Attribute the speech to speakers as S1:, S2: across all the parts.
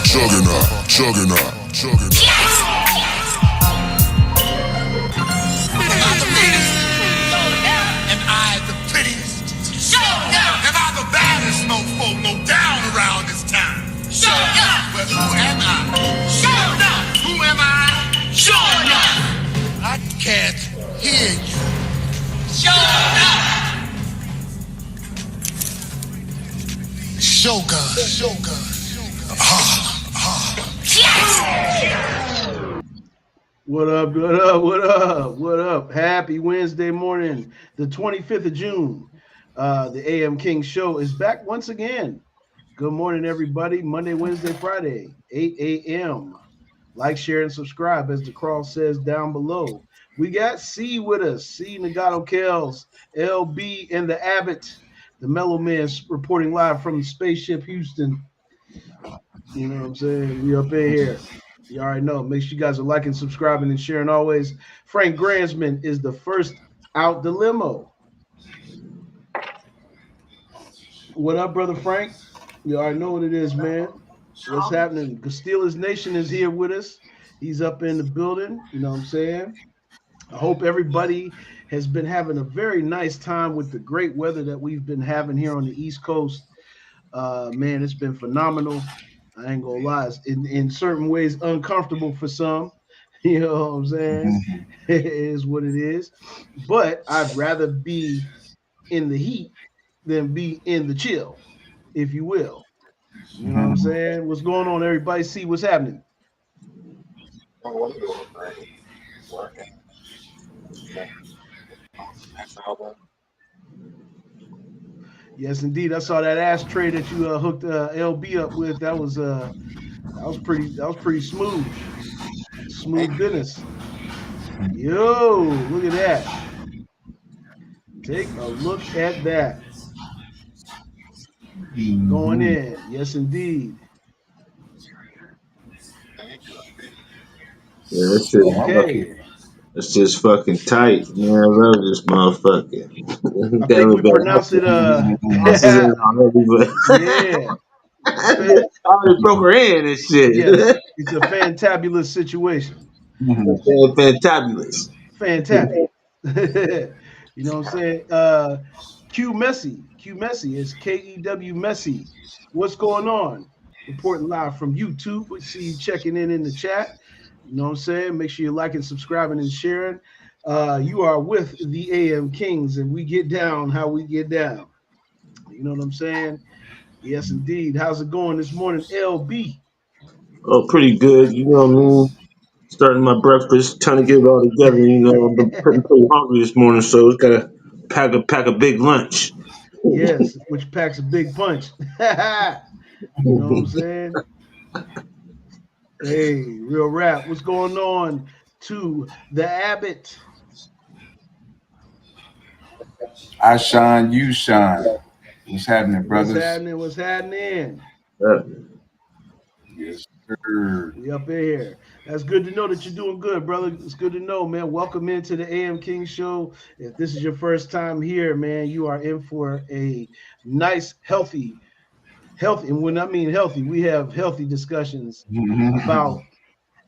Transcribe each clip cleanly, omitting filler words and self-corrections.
S1: Juggernaut.
S2: Am I the prettiest? Show enough. Am I the baddest mofo low down around this town? Show enough. Well, who am I? Show enough. Who am I? Show enough. I can't hear you. Show enough. Shogun.
S3: What up? Happy Wednesday morning, the 25th of June. The AM King Show is back once again. Good morning, everybody. Monday, Wednesday, Friday, 8 a.m. Like, share, and subscribe, as the crawl says down below. We got C with us. C Nagato Kells, LB, and the Abbott. The Mello Man reporting live from the Spaceship Houston. You know what I'm saying? We up in here. You already know. Make sure you guys are liking, subscribing, and sharing always. Frank Gransman is the first out the limo. What up, brother Frank? You already know what it is, man. What's happening? Castillo's Nation is here with us. He's up in the building. You know what I'm saying? I hope everybody has been having a very nice time with the great weather that we've been having here on the East Coast. Man, it's been phenomenal. I ain't gonna lie. It's in certain ways uncomfortable for some. You know what I'm saying? It is what it is. But I'd rather be in the heat than be in the chill, if you will. You know what I'm saying? What's going on, everybody? See what's happening. Yes, indeed. I saw that ashtray that you hooked LB up with. That was pretty smooth. Smooth business. Yo, look at that. Take a look at that. Going in. Yes, indeed.
S4: Yeah, that's it.
S3: Okay.
S4: It's just fucking tight. Man, I love this motherfucker.
S3: I think we pronounce it
S4: yeah.
S3: Yeah.
S4: I already broke her hand and shit.
S3: Yes, it's a fantabulous situation.
S4: Fantabulous.
S3: Fantabulous. You know what I'm saying? Q Messi is KEW Messi. What's going on? Reporting live from YouTube. We see you checking in the chat. You know what I'm saying? Make sure you're liking, subscribing, and sharing. You are with the AM Kings, and we get down how we get down. You know what I'm saying? Yes, indeed. How's it going this morning, LB?
S4: Oh, pretty good. You know what I mean? Starting my breakfast, trying to get it all together. You know, I'm pretty hungry this morning, so it's gotta pack a big lunch.
S3: Yes, which packs a big punch. You know what I'm saying? Hey, real rap. What's going on to the Abbott?
S5: I shine, you shine. What's happening, brothers?
S3: What's happening?
S5: Yes, sir.
S3: We up in here. That's good to know that you're doing good, brother. It's good to know, man. Welcome into the AM King Show. If this is your first time here, man, you are in for a nice, healthy. And when I mean healthy, we have healthy discussions about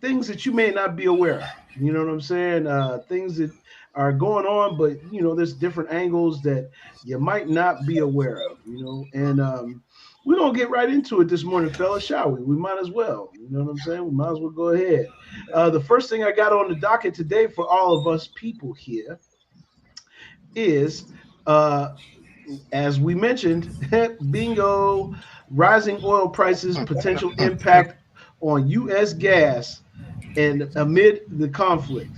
S3: things that you may not be aware of. You know what I'm saying? Things that are going on, but you know, there's different angles that you might not be aware of. You know, and we're gonna get right into it this morning, fellas, shall we? We might as well. You know what I'm saying? We might as well go ahead. The first thing I got on the docket today for all of us people here is, as we mentioned, bingo, rising oil prices, potential impact on U.S. gas, and amid the conflict.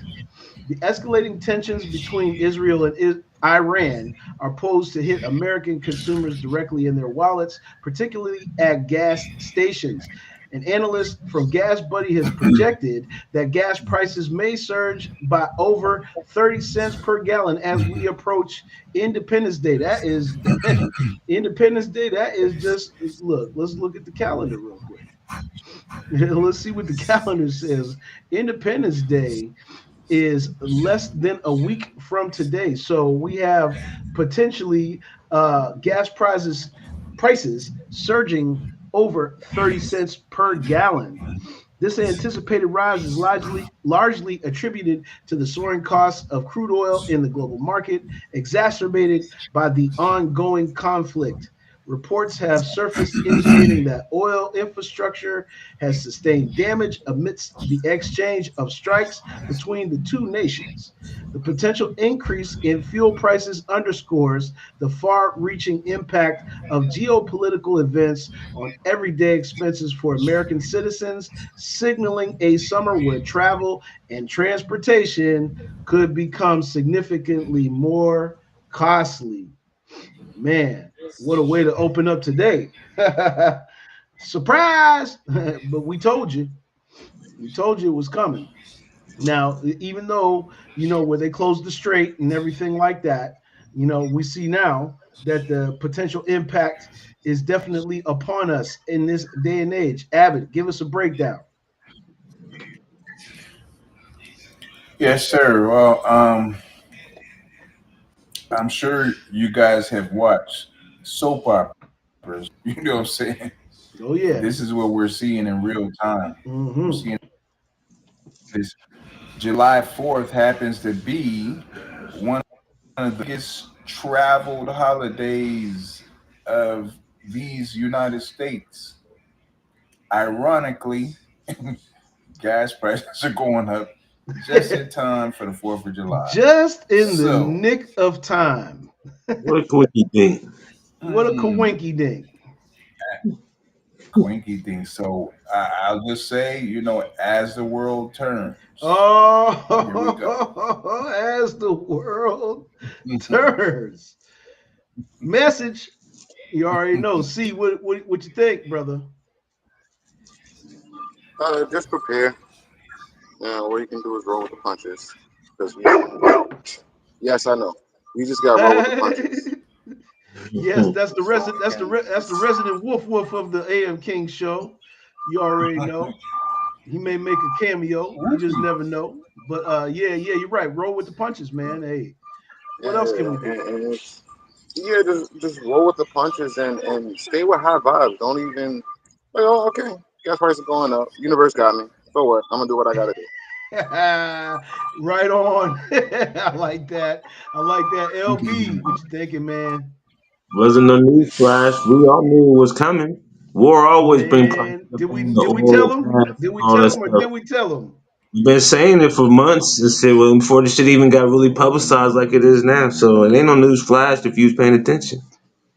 S3: The escalating tensions between Israel and Iran are posed to hit American consumers directly in their wallets, particularly at gas stations. An analyst from Gas Buddy has projected that gas prices may surge by over 30 cents per gallon as we approach Independence Day. That is Independence Day. That is just, look, let's look at the calendar real quick. Let's see what the calendar says. Independence Day is less than a week from today. So we have potentially gas prices surging over 30 cents per gallon. This anticipated rise is largely attributed to the soaring costs of crude oil in the global market, exacerbated by the ongoing conflict. Reports have surfaced indicating that oil infrastructure has sustained damage amidst the exchange of strikes between the two nations. The potential increase in fuel prices underscores the far reaching impact of geopolitical events on everyday expenses for American citizens, signaling a summer where travel and transportation could become significantly more costly. Man, what a way to open up today. Surprise! But we told you. We told you it was coming. Now, even though, where they closed the strait and everything like that, we see now that the potential impact is definitely upon us in this day and age. Abbott, give us a breakdown.
S5: Yes, sir. Well, I'm sure you guys have watched soap operas. You know what I'm saying?
S3: Oh, yeah.
S5: This is what we're seeing in real time. We're
S3: Hmm.
S5: seeing this. July 4th happens to be one of the biggest traveled holidays of these United States. Ironically, gas prices are going up just in time for the 4th of July.
S3: Just in the
S5: So,
S3: nick of time.
S4: What a quickie thing.
S3: What a
S5: mm,
S3: coinky dink.
S5: quinky thing. So, I'll just say, as the world turns, here we go.
S3: Oh, as the world turns. Message. You already know. See what you think, brother.
S1: Just prepare. All you can do is roll with the punches. Because yes, I know. We just got to roll with the punches.
S3: Yes, that's the resident. That's the resident woof woof of the AM King show. You already know. He may make a cameo. You just never know. But yeah, you're right. Roll with the punches, man. Hey, what else can
S1: Yeah,
S3: we do?
S1: and it's, yeah, just roll with the punches and stay with high vibes. Don't even like, oh, okay, gas prices are going up. Universe got me. So what? I'm gonna do what I gotta do.
S3: Right on. I like that. I like that. LB, what you thinking, man?
S4: Wasn't no news flash. We all knew it was coming. War always bring prices
S3: Man,
S4: up
S3: did we
S4: on the
S3: did we tell
S4: oil,
S3: him?
S4: gas,
S3: Did
S4: and
S3: we
S4: all
S3: tell
S4: that
S3: him or
S4: stuff.
S3: did we tell him?
S4: You've been saying it for months and said well before the shit even got really publicized like it is now. So it ain't no news flash if you was paying attention.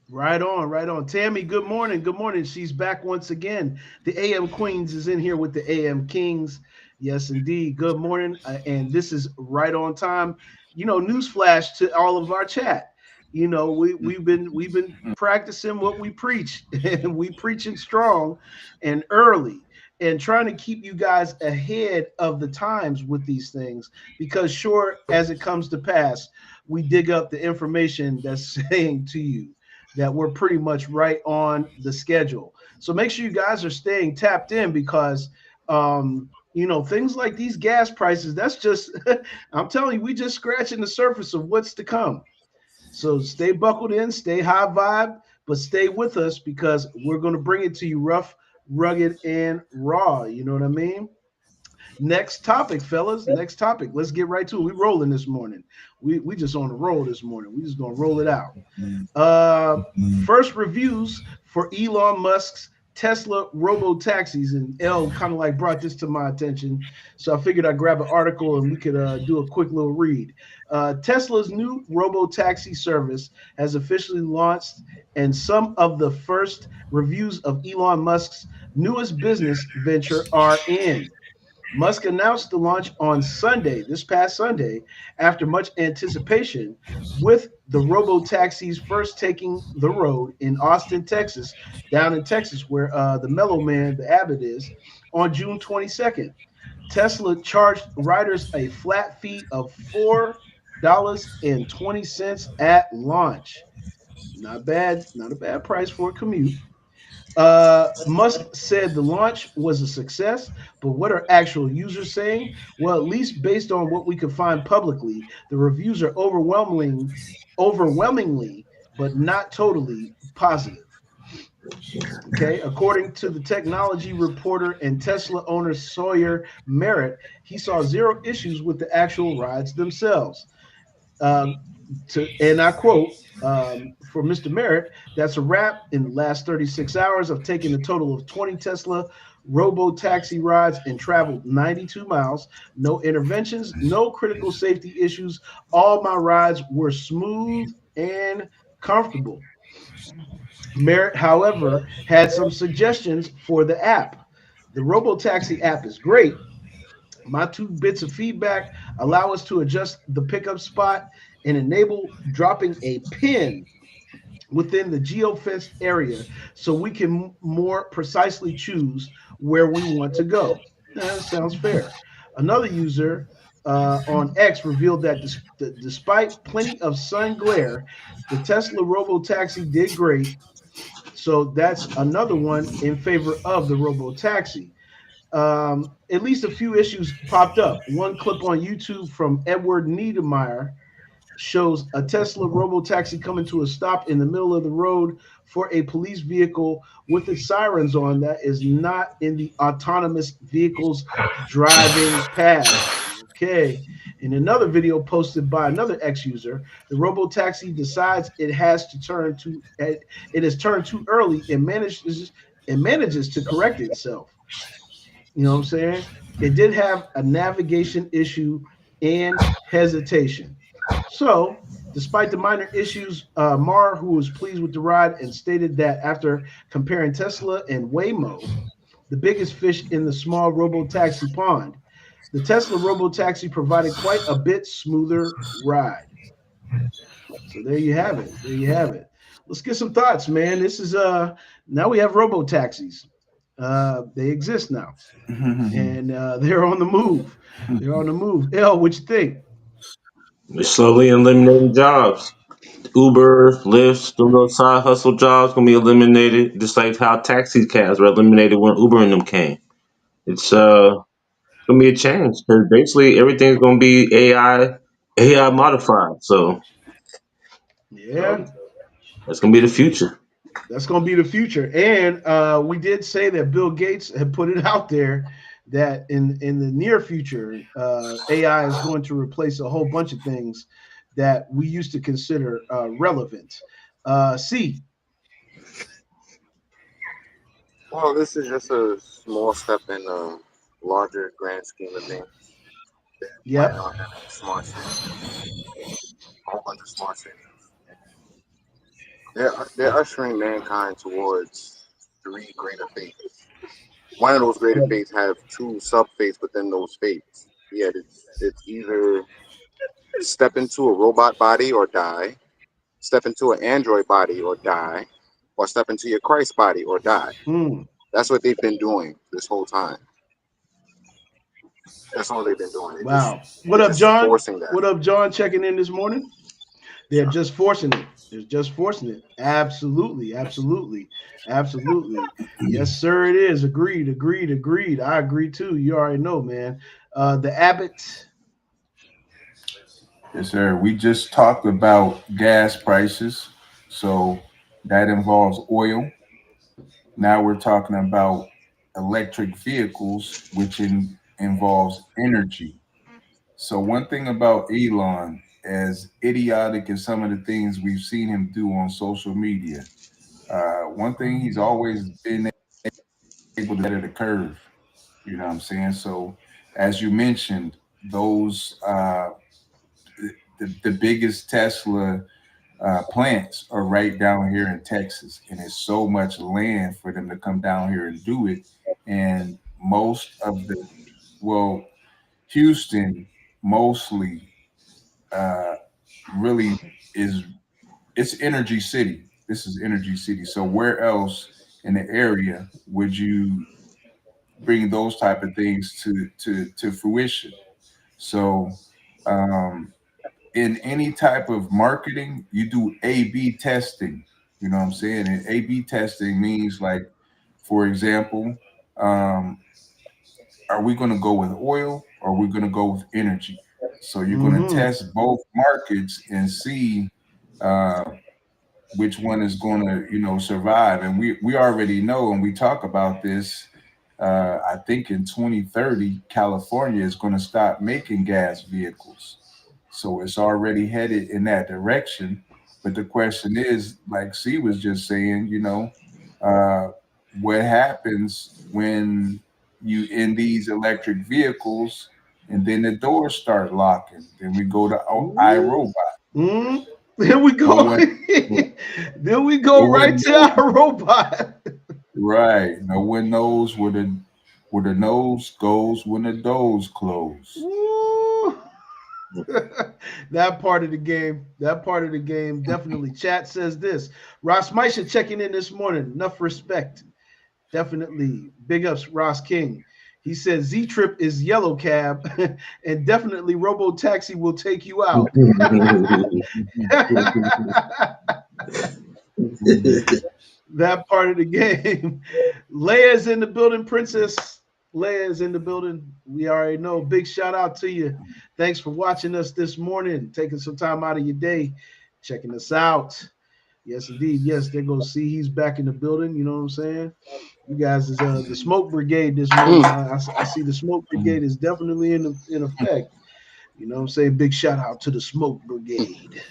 S3: Right on, right on. Tammy, good morning. Good morning. She's back once again. The AM Queens is in here with the AM Kings. Yes, indeed. Good morning. And this is right on time. Newsflash to all of our chat. We've been practicing what we preach, and we preaching strong and early, and trying to keep you guys ahead of the times with these things. Because sure as it comes to pass, we dig up the information that's saying to you that we're pretty much right on the schedule. So make sure you guys are staying tapped in because things like these gas prices, that's just I'm telling you, we just scratching the surface of what's to come. So stay buckled in, stay high vibe, but stay with us because we're going to bring it to you rough, rugged, and raw. You know what I mean? Next topic, fellas. Next topic. Let's get right to it. We rolling this morning. We just on the roll this morning. We just gonna roll it out. First reviews for Elon Musk's Tesla robo taxis, and L kind of like brought this to my attention, so I figured I'd grab an article and we could do a quick little read. Tesla's new robo taxi service has officially launched, and some of the first reviews of Elon Musk's newest business venture are in. Musk announced the launch on Sunday, this past Sunday, after much anticipation, with the robo taxis first taking the road in Austin, Texas, down in Texas, where the Mellow Man, the Abbott, is, on June 22nd. Tesla charged riders a flat fee of $4.20 at launch. Not bad, not a bad price for a commute. Musk said the launch was a success, but what are actual users saying? Well, at least based on what we could find publicly, the reviews are overwhelmingly, but not totally positive. Okay, according to the technology reporter and Tesla owner Sawyer Merritt, he saw zero issues with the actual rides themselves. Um, and I quote for Mr. Merritt, that's a wrap. In the last 36 hours, I've taken a total of 20 Tesla robo taxi rides and traveled 92 miles. No interventions, no critical safety issues. All my rides were smooth and comfortable. Merritt, however, had some suggestions for the app. The RoboTaxi app is great. My two bits of feedback allow us to adjust the pickup spot and enable dropping a pin within the geofenced area so we can more precisely choose where we want to go. That sounds fair. Another user on X revealed that despite plenty of sun glare, the Tesla Robo Taxi did great. So that's another one in favor of the Robo Taxi. At least a few issues popped up. One clip on YouTube from Edward Niedermeyer shows a Tesla robotaxi coming to a stop in the middle of the road for a police vehicle with its sirens on that is not in the autonomous vehicle's driving path. Okay. In another video posted by another ex user, the robotaxi decides it has turned too early and manages to correct itself. You know what I'm saying? It did have a navigation issue and hesitation. So, despite the minor issues, Marr, who was pleased with the ride and stated that after comparing Tesla and Waymo, the biggest fish in the small robo taxi pond, the Tesla robo taxi provided quite a bit smoother ride. So there you have it. There you have it. Let's get some thoughts, man. This is now we have robo taxis. They exist now and they're on the move. They're on the move. L, what you think?
S4: They're slowly eliminating jobs. Uber, Lyft, them little side hustle jobs gonna be eliminated, just like how taxi cabs were eliminated when Uber and them came. It's gonna be a change because basically everything's gonna be AI modified. So
S3: Yeah,
S4: that's gonna be the future.
S3: that's going to be the future. And we did say that Bill Gates had put it out there that in the near future, AI is going to replace a whole bunch of things that we used to consider relevant. C.
S1: Well, this is just a small step in a larger grand scheme of things. They're planning
S3: Yep.
S1: on having smart cities, a whole bunch of smart cities. They're ushering mankind towards three greater fates. One of those greater fates have two sub fates within those fates. Yeah, it's either step into a robot body or die, step into an android body or die, or step into your Christ body or die.
S3: Mm.
S1: That's what they've been doing this whole time. That's all they've been doing.
S3: Wow. What
S1: They're
S3: up,
S1: just
S3: John?
S1: forcing that.
S3: What up, John? Checking in this morning. They're just forcing it. They're just forcing it. Absolutely, absolutely, absolutely. Yes, sir. It is. Agreed. Agreed. Agreed. I agree too. You already know, man. The Abbott.
S5: Yes, sir. We just talked about gas prices, so that involves oil. Now we're talking about electric vehicles, which involves energy. So one thing about Elon, as idiotic as some of the things we've seen him do on social media, one thing he's always been able to get at the curve. You know what I'm saying? So as you mentioned, those the biggest Tesla plants are right down here in Texas, and it's so much land for them to come down here and do it. And most of the, well, Houston mostly uh, really is it's energy city. This is energy city. So where else in the area would you bring those type of things to fruition? So um, in any type of marketing, you do A/B testing. You know what I'm saying? And A/B testing means like, for example, um, are we going to go with oil or are we going to go with energy? So you're going to
S3: Mm-hmm.
S5: test both markets and see uh, which one is going to, survive. And we already know, and we talk about this. I think in 2030, California is going to stop making gas vehicles. So it's already headed in that direction. But the question is, like C was just saying, uh, what happens when you in these electric vehicles and then the doors start locking? Then we go to
S3: Ooh.
S5: iRobot.
S3: Mm. There we
S5: No
S3: go.
S5: one,
S3: There we
S5: no
S3: go right
S5: one
S3: to
S5: knows.
S3: our robot.
S5: Right. No one knows where the nose goes when the doors close.
S3: Ooh. That part of the game. That part of the game. Definitely. Chat says this. Ross Meisha checking in this morning. Enough respect. Definitely. Big ups, Ross King. He says Z Trip is yellow cab, and definitely Robo Taxi will take you out. That part of the game. Leia's in the building, Princess. Leia is in the building. We already know. Big shout out to you. Thanks for watching us this morning, taking some time out of your day, checking us out. Yes, indeed. Yes, there goes C. He's back in the building. You know what I'm saying? You guys is the smoke brigade this morning. I see the smoke brigade is definitely in effect. You know what I'm saying? Big shout out to the smoke brigade.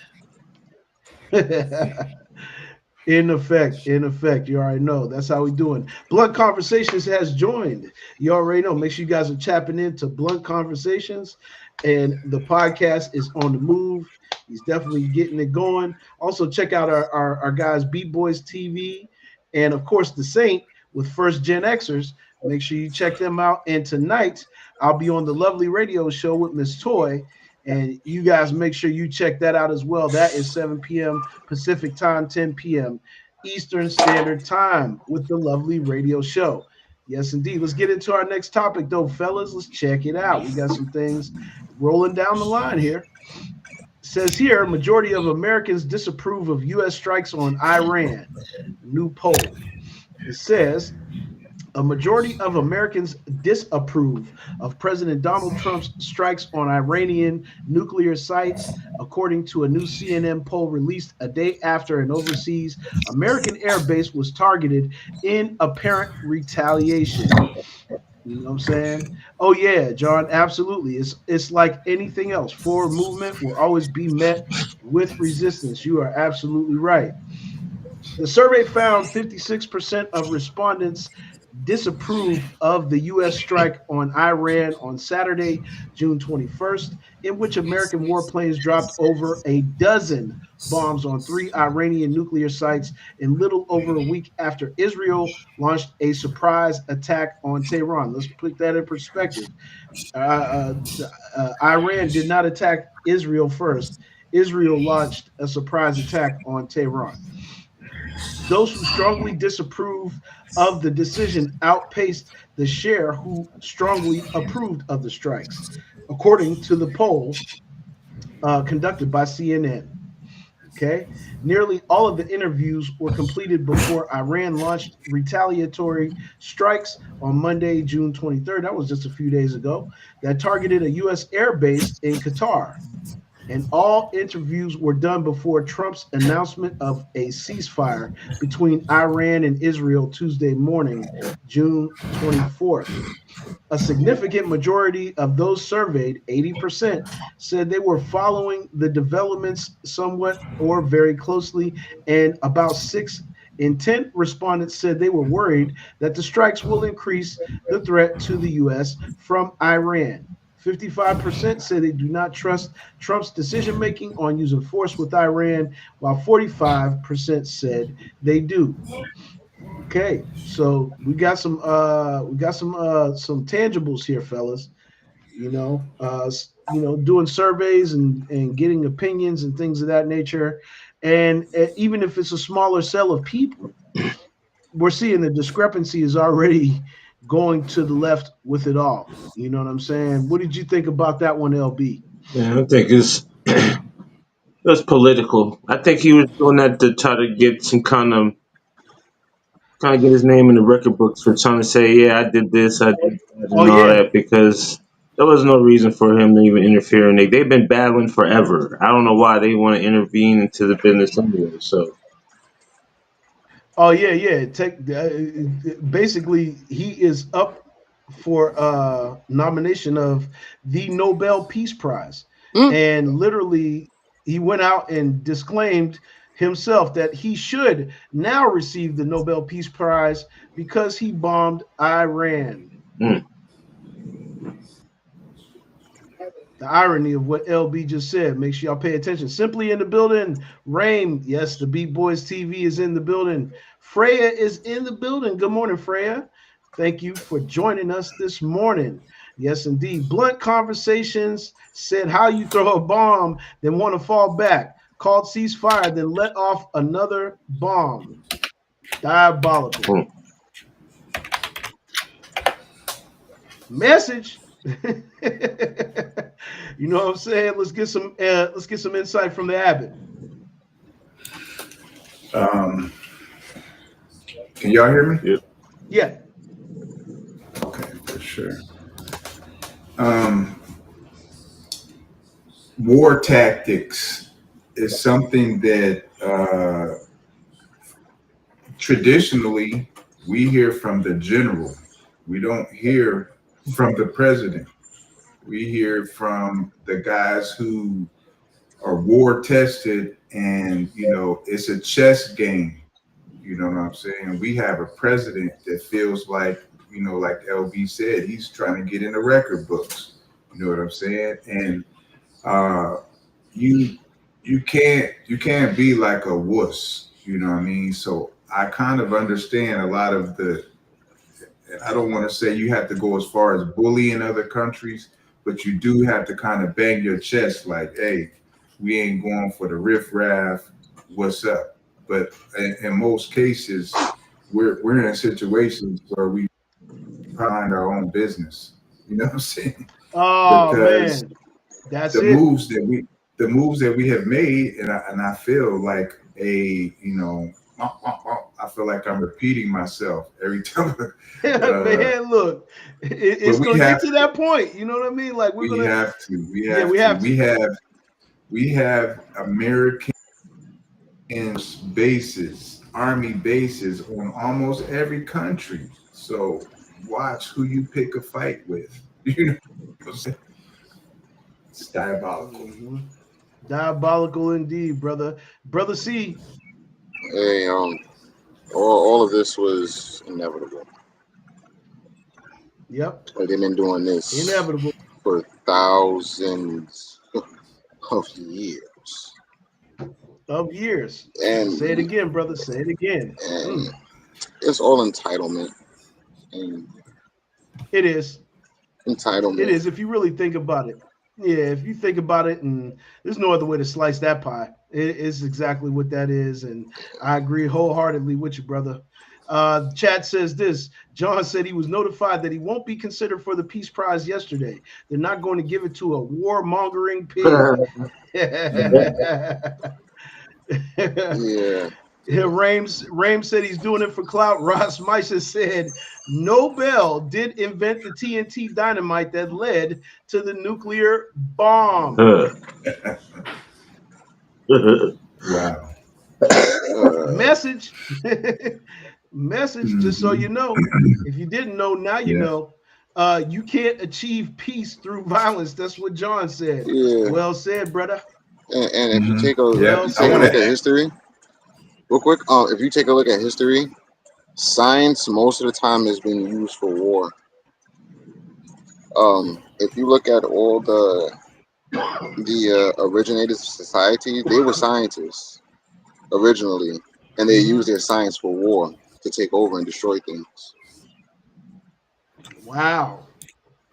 S3: In effect, you already know. That's how we doing. Blunt Conversations has joined. You already know. Make sure you guys are tapping into Blunt Conversations, and the podcast is on the move. He's definitely getting it going. Also, check out our guys, Beat Boys TV, and of course, The Saint with First Gen Xers. Make sure you check them out. And tonight, I'll be on the Lovely Radio Show with Miss Toy. And you guys make sure you check that out as well. That is 7 p.m. Pacific time, 10 p.m. Eastern Standard Time with the Lovely Radio Show. Yes, indeed. Let's get into our next topic, though, fellas. Let's check it out. We got some things rolling down the line here. It says here, majority of Americans disapprove of U.S. strikes on Iran. New poll. It says a majority of Americans disapprove of President Donald Trump's strikes on Iranian nuclear sites, according to a new CNN poll released a day after an overseas American airbase was targeted in apparent retaliation. You know what I'm saying? Oh yeah, John, absolutely. It's like anything else. Forward movement will always be met with resistance. You are absolutely right. The survey found 56% of respondents disapprove of the U.S. strike on Iran on Saturday, June 21st, in which American warplanes dropped over a dozen bombs on three Iranian nuclear sites in little over a week after Israel launched a surprise attack on Tehran. Let's put that in perspective. Iran did not attack Israel first. Israel launched a surprise attack on Tehran. Those who strongly disapprove of the decision outpaced the share who strongly approved of the strikes, according to the poll conducted by CNN. Okay. Nearly all of the interviews were completed before Iran launched retaliatory strikes on Monday, June 23rd. That was just a few days ago, that targeted a U.S. air base in Qatar. And all interviews were done before Trump's announcement of a ceasefire between Iran and Israel Tuesday morning, June 24th. A significant majority of those surveyed, 80%, said they were following the developments somewhat or very closely, and about 6 in 10 respondents said they were worried that the strikes will increase the threat to the U.S. from Iran. 55% say they do not trust Trump's decision making on using force with Iran, while 45% said they do. Okay, so we got some tangibles here, fellas. Doing surveys and getting opinions and things of that nature, and even if it's a smaller cell of people, we're seeing the discrepancy is already going to the left with it all. You know what I'm saying? What did you think about that one, LB?
S4: Yeah, I think it's political. I think he was doing that to try to get some kind of get his name in the record books for trying to say, yeah, I did this, I did that,
S3: Oh
S4: and all
S3: yeah.
S4: that, because there was no reason for him to even interfere. And they've been battling forever. I don't know why they want to intervene into the business anyway. So
S3: Oh yeah, yeah. Basically, he is up for nomination of the Nobel Peace Prize,
S1: Mm.
S3: and literally he went out and disclaimed himself that he should now receive the Nobel Peace Prize because he bombed Iran.
S4: Mm.
S3: The irony of what LB just said. Make sure y'all pay attention. Simply in the building. Rain, yes, the Beat Boys TV is in the building. Freya is in the building. Good morning, Freya. Thank you for joining us this morning. Yes, indeed. Blunt Conversations said how you throw a bomb, then want to fall back. Called ceasefire, then let off another bomb. Diabolical.
S4: Mm.
S3: Message. You know what I'm saying? Let's get some insight from the Abbot.
S5: Um, can y'all hear me?
S4: Yeah.
S3: Yeah.
S5: Okay, for sure. Um, War tactics is something that traditionally we hear from the general. We don't hear from the president. We hear from the guys who are war tested, and it's a chess game. You know what I'm saying? We have a president that feels like, like LB said, he's trying to get in the record books. You know what I'm saying? And uh, you you can't be like a wuss. You know what I mean? So I kind of understand a lot of the. I don't want to say you have to go as far as bullying other countries, but you do have to kind of bang your chest like, hey, we ain't going for the riffraff. What's up? But in most cases, we're in situations where we mind our own business. You know what I'm saying?
S3: Oh
S5: Because
S3: man, that's
S5: the
S3: it.
S5: moves that we the moves that we have made, and I feel like I feel like I'm repeating myself every time.
S3: Man, look,
S5: But
S3: it's
S5: we
S3: gonna get
S5: have
S3: to
S5: to.
S3: that point. You know what I mean? Like we're
S5: We
S3: gonna,
S5: have to. We
S3: yeah,
S5: have
S3: we
S5: to.
S3: have
S5: We
S3: to.
S5: have we have American bases, army bases on almost every country. So watch who you pick a fight with. You know, what I'm saying? It's diabolical.
S3: Mhm. Diabolical indeed, brother. Brother C.
S1: Hey, all of this was inevitable.
S3: Yep,
S1: Like they've been doing this
S3: inevitable.
S1: for thousands of years,
S3: Of years. Say it
S1: and
S3: again, brother. Say it again.
S1: and
S3: Mm,
S1: it's all entitlement and
S3: it is. It
S1: entitlement.
S3: is. If you really think about it. Yeah, if you think about it, and there's no other way to slice that pie. It is exactly what that is, and I agree wholeheartedly with you, brother. Chat says this. John said he was notified that he won't be considered for the Peace Prize yesterday. They're not going to give it to a warmongering pig.
S1: Yeah,
S3: Rames said he's doing it for clout. Ross Misha said Nobel did invent the TNT dynamite that led to the nuclear bomb.
S5: Wow.
S1: uh,
S3: Message. Message, just so
S5: Hmm.
S3: you know. If you didn't know, now you
S5: Yeah.
S3: know. You can't achieve peace through violence. That's what John said.
S1: yeah.
S3: Well said, brother.
S1: And
S5: Hmm. Yeah.
S3: Well
S1: if you
S5: I
S1: take a
S5: want
S1: look
S3: said.
S1: at
S5: to.
S1: history, real quick, if you take a look at history, science most of the time has been used for war. If you look at all the originators of society, they were scientists originally, and they used
S3: Mhm.
S1: their science for war to take over and destroy things.
S3: Wow.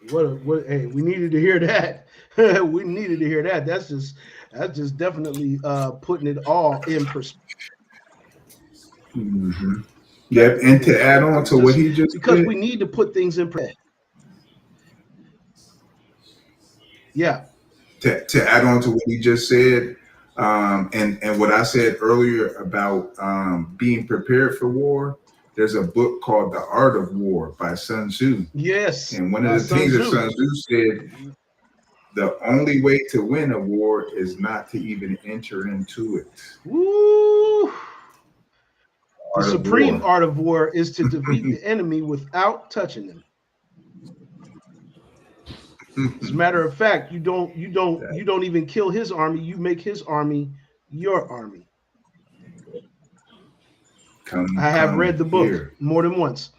S3: What hey, we needed to hear that. We needed to hear that. That's just definitely putting it all in
S5: Hmm. Yep. And to add on
S3: perspective.
S5: to what
S3: Just
S5: he just
S3: because
S5: said,
S3: we need to put things in perspective. Yeah.
S5: to add on to what he just said, and what I said earlier about being prepared for war. There's a book called The Art of War by Sun Tzu,
S3: Yes.
S5: and one of
S3: By
S5: the
S3: Sun
S5: things that
S3: Tzu.
S5: Sun Tzu said, the only way to win a war is not to even enter into it.
S3: Woo. The
S4: Art of
S3: supreme
S4: war.
S3: art of war is to defeat the enemy without touching them. As a matter of fact, you don't even kill his army. You make his army your army. I have read
S5: Come
S3: the book
S5: here.
S3: more than once,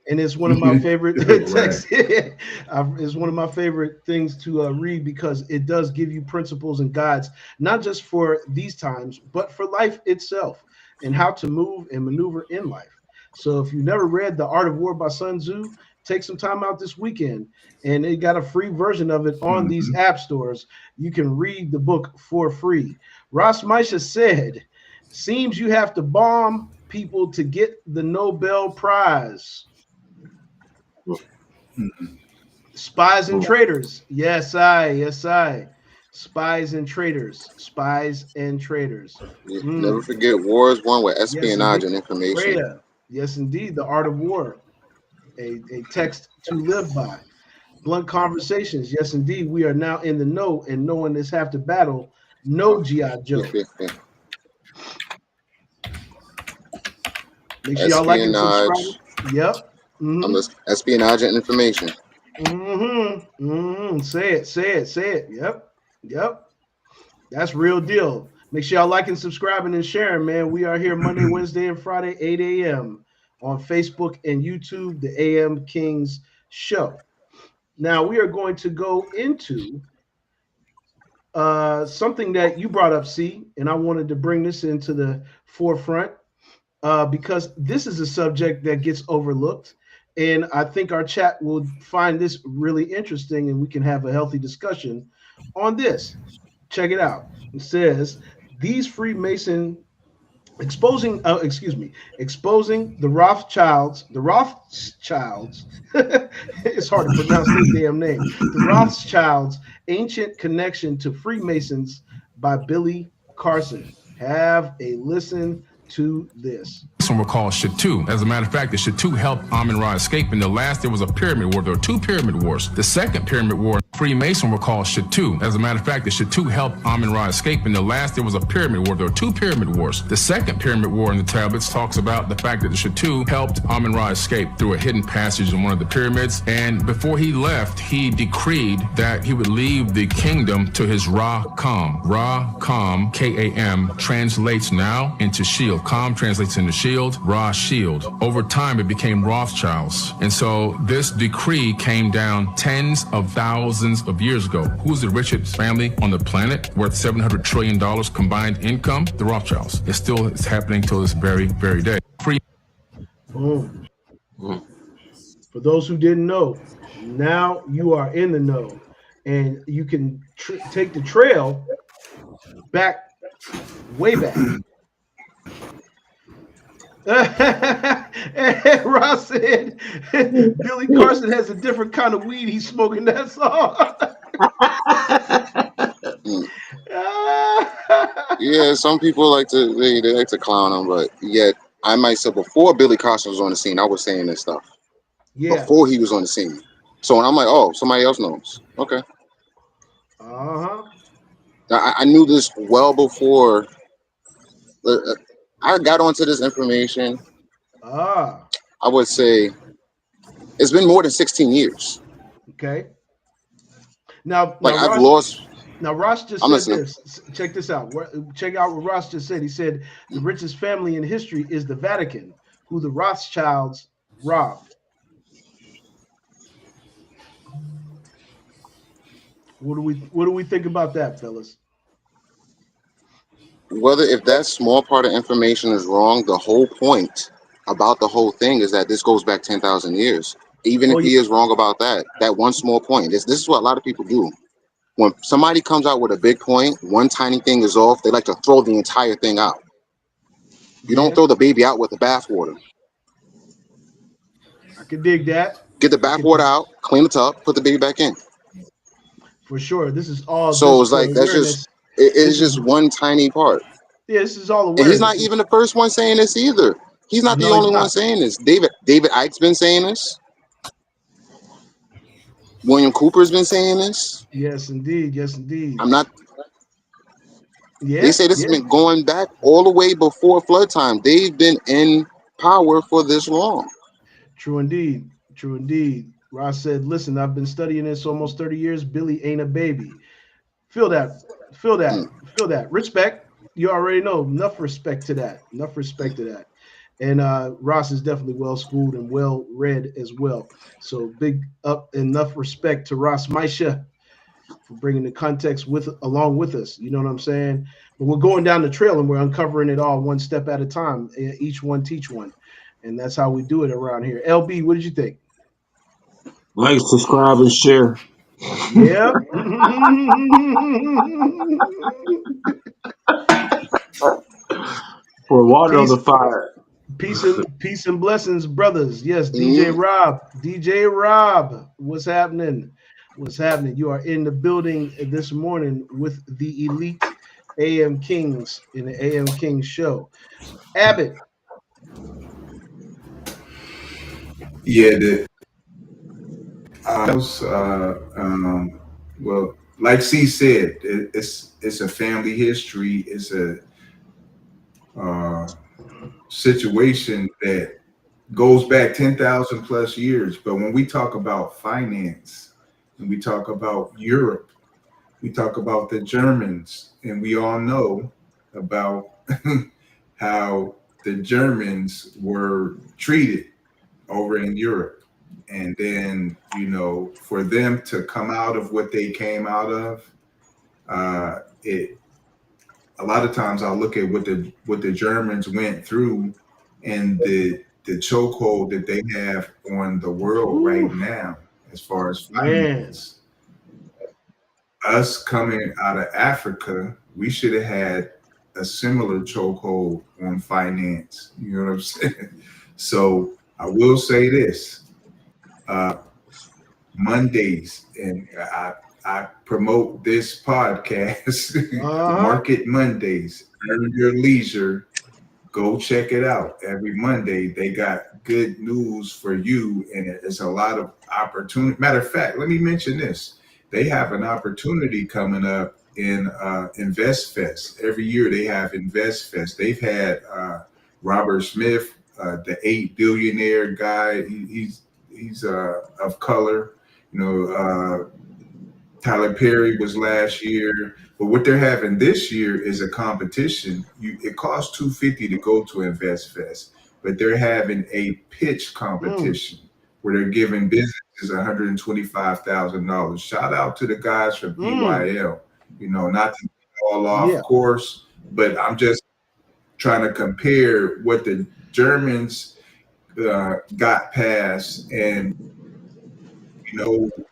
S3: and it's one of my favorite
S5: Right.
S3: texts. It's one of my favorite things to read because it does give you principles and guides, not just for these times, but for life itself and how to move and maneuver in life. So, if you never read The Art of War by Sun Tzu, take some time out this weekend, and they got a free version of it on these
S5: Mhm.
S3: app stores. You can read the book for free. Ross Misha said, "Seems you have to bomb people to get the Nobel Prize." Spies and traitors. Yes, I. Spies and traitors. Spies and traitors.
S1: Yeah, never
S3: Mm,
S1: forget, war is won with
S3: yes,
S1: espionage
S3: indeed.
S1: and information.
S3: Freya. Yes, indeed. The Art of War, a text to live by. Blunt conversations. Yes, indeed. We are now in the know, and knowing is half the battle. No G.I. Joe. Make sure y'all like and subscribe.
S1: Espionage.
S3: Yep. Mm-hmm.
S1: Espionage and information.
S3: Mm-hmm. Mm-hmm. Say it. Yep. Yep. That's real deal. Make sure y'all like and subscribing and sharing, man. We are here Monday, Wednesday, and Friday, 8 a.m. on Facebook and YouTube, the AM Kings Show. Now we are going to go into something that you brought up, C, and I wanted to bring this into the forefront because this is a subject that gets overlooked. And I think our chat will find this really interesting and we can have a healthy discussion on this. Check it out. It says these Freemason exposing the Rothschilds. It's hard to pronounce their damn name. The Rothschilds' ancient connection to Freemasons by Billy Carson. Have a listen to this.
S2: Some were called Shatu. As a matter of fact, the Shatu helped Amun Ra escape. In the last, there was a pyramid war. There were two pyramid wars. The second pyramid war, Freemason were called Shatu. As a matter of fact, the Shatu helped Amun Ra escape. In the last, there was a pyramid war. There were two pyramid wars. The second pyramid war in the tablets talks about the fact that the Shatu helped Amun Ra escape through a hidden passage in one of the pyramids. And before he left, he decreed that he would leave the kingdom to his Ra Kam. Ra Kam, Kam, translates now into shield. Kam translates into shield. Ra shield. Over time, it became Rothschilds. And so this decree came down tens of thousands of years ago. Who's the richest family on the planet worth $700 trillion combined income? The Rothschilds. It still is happening till this very, very day. Free.
S3: Boom. For those who didn't know, now you are in the know, and you can take the trail back, way back. And Ross said Billy Carson has a different kind of weed he's smoking. That's all.
S1: Yeah, some people like to they like to clown him, but yet I myself, before Billy Carson was on the scene, I was saying this stuff
S3: Yeah.
S1: before he was on the scene. So when I'm like, oh, somebody else knows. Okay,
S3: Uh-huh.
S1: I knew this well before. I got onto this information.
S3: Ah.
S1: I would say it's been more than 16 years.
S3: Okay. Now,
S1: Like
S3: now
S1: I've
S3: Ross.
S1: lost.
S3: Now Ross just
S1: I'm
S3: said
S1: listening.
S3: this. Check this out. Check out what Ross just said. He said the richest family in history is the Vatican, who the Rothschilds robbed. What do we think about that, fellas?
S1: Whether if that small part of information is wrong, the whole point about the whole thing is that this goes back 10,000 years. Even
S3: Oh
S1: if
S3: yeah,
S1: he is wrong about that one small point, this is what a lot of people do. When somebody comes out with a big point, one tiny thing is off, they like to throw the entire thing out. You don't
S3: yeah.
S1: throw the baby out with the bathwater.
S3: I could dig that.
S1: Get the
S3: I could
S1: bathwater out, clean the tub, put the baby back in.
S3: for sure. This is all
S1: So
S3: just
S1: it's
S3: for
S1: like that's just
S3: awareness.
S1: it's
S3: This is
S1: just one tiny part.
S3: yeah. This is all
S1: And he's not
S3: awareness.
S1: even the first one saying this either. He's not the
S3: No, he's
S1: only one
S3: not.
S1: saying this. David Icke's been saying this. William Cooper's been saying this.
S3: Yes, indeed. Yes, indeed.
S1: I'm not. They
S3: Yeah,
S1: say this has
S3: yeah.
S1: been going back all the way before flood time. They've been in. power for this long.
S3: True indeed. True indeed. Ross said, "Listen, I've been studying this almost 30 years. Billy ain't a baby. Feel that. Feel
S1: Mm.
S3: that. Feel that. Respect. You already know. Enough respect to that. Enough respect to that." And Ross is definitely well schooled and well read as well. So big up, enough respect to Ross Maisha for bringing the context with along with us. You know what I'm saying? But we're going down the trail and we're uncovering it all one step at a time. Each one teach one, and that's how we do it around here. LB, what did you think?
S4: Like, subscribe, and share.
S3: Yep.
S4: Pour water on the
S3: peace,
S4: fire.
S3: peace and blessings, brothers. Yes, DJ
S1: Mm.
S3: Rob, DJ Rob, what's happening? What's happening? You are in the building this morning with the elite AM Kings in the AM Kings show. Abbott,
S5: Yeah, was, well, like C said, it's a family history. It's a uh, situation that goes back 10,000 plus years. But when we talk about finance and we talk about Europe, we talk about the Germans, and we all know about how the Germans were treated over in Europe. And then, for them to come out of what they came out of, it a lot of times I look at what the Germans went through and the chokehold that they have on the world right
S3: whew,
S5: now as far as
S3: man.
S5: finance. Us coming out of Africa, we should have had a similar chokehold on finance. You know what I'm saying? So I will say this: uh, Mondays, and I promote this podcast,
S3: Uh-huh.
S5: Market Mondays. Earn your leisure. Go check it out. Every Monday, they got good news for you, and it's a lot of opportunity. Matter of fact, let me mention this. They have an opportunity coming up in Invest Fest. Every year they have Invest Fest. They've had Robert Smith, the 8 billionaire guy. He's of color. Tyler Perry was last year, but what they're having this year is a competition. It costs $250 to go to Invest Fest, but they're having a pitch
S3: Mm,
S5: competition where they're giving businesses $125,000. Shout out to the guys from
S3: mm,
S5: EYL. Not to get all off
S3: yeah.
S5: course, but I'm just trying to compare what the Germans got past, and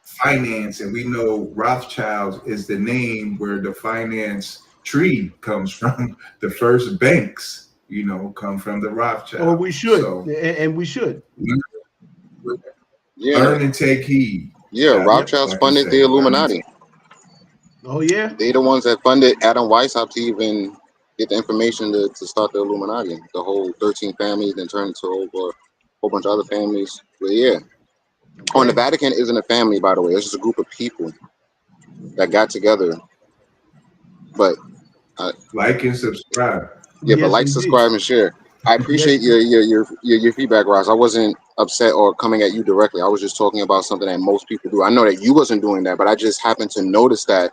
S5: finance, and we know Rothschilds is the name where the finance tree comes from. The first banks, come from the
S3: Or we
S5: Rothschilds.
S3: should,
S5: So
S3: and we should.
S1: Yeah,
S5: learn and take heed.
S1: yeah.
S3: Yep.
S1: Rothschilds
S5: Like I
S1: funded the
S5: say, learn and
S1: Illuminati.
S5: take.
S3: Oh yeah.
S1: They the ones that funded Adam Weishaupt to even get the information to start the Illuminati. The whole 13 families, then turned into over a whole bunch of other families. But yeah. Oh, and the
S3: Okay.
S1: Vatican isn't a family, by the way. It's just a group of people that got together. But uh,
S5: Like and subscribe.
S1: yeah, but
S3: Yes,
S1: like,
S3: indeed.
S1: subscribe, and share. I
S3: Yes.
S1: appreciate your feedback, Ross. I wasn't upset or coming at you directly. I was just talking about something that most people do. I know that you wasn't doing that, but I just happened to notice that,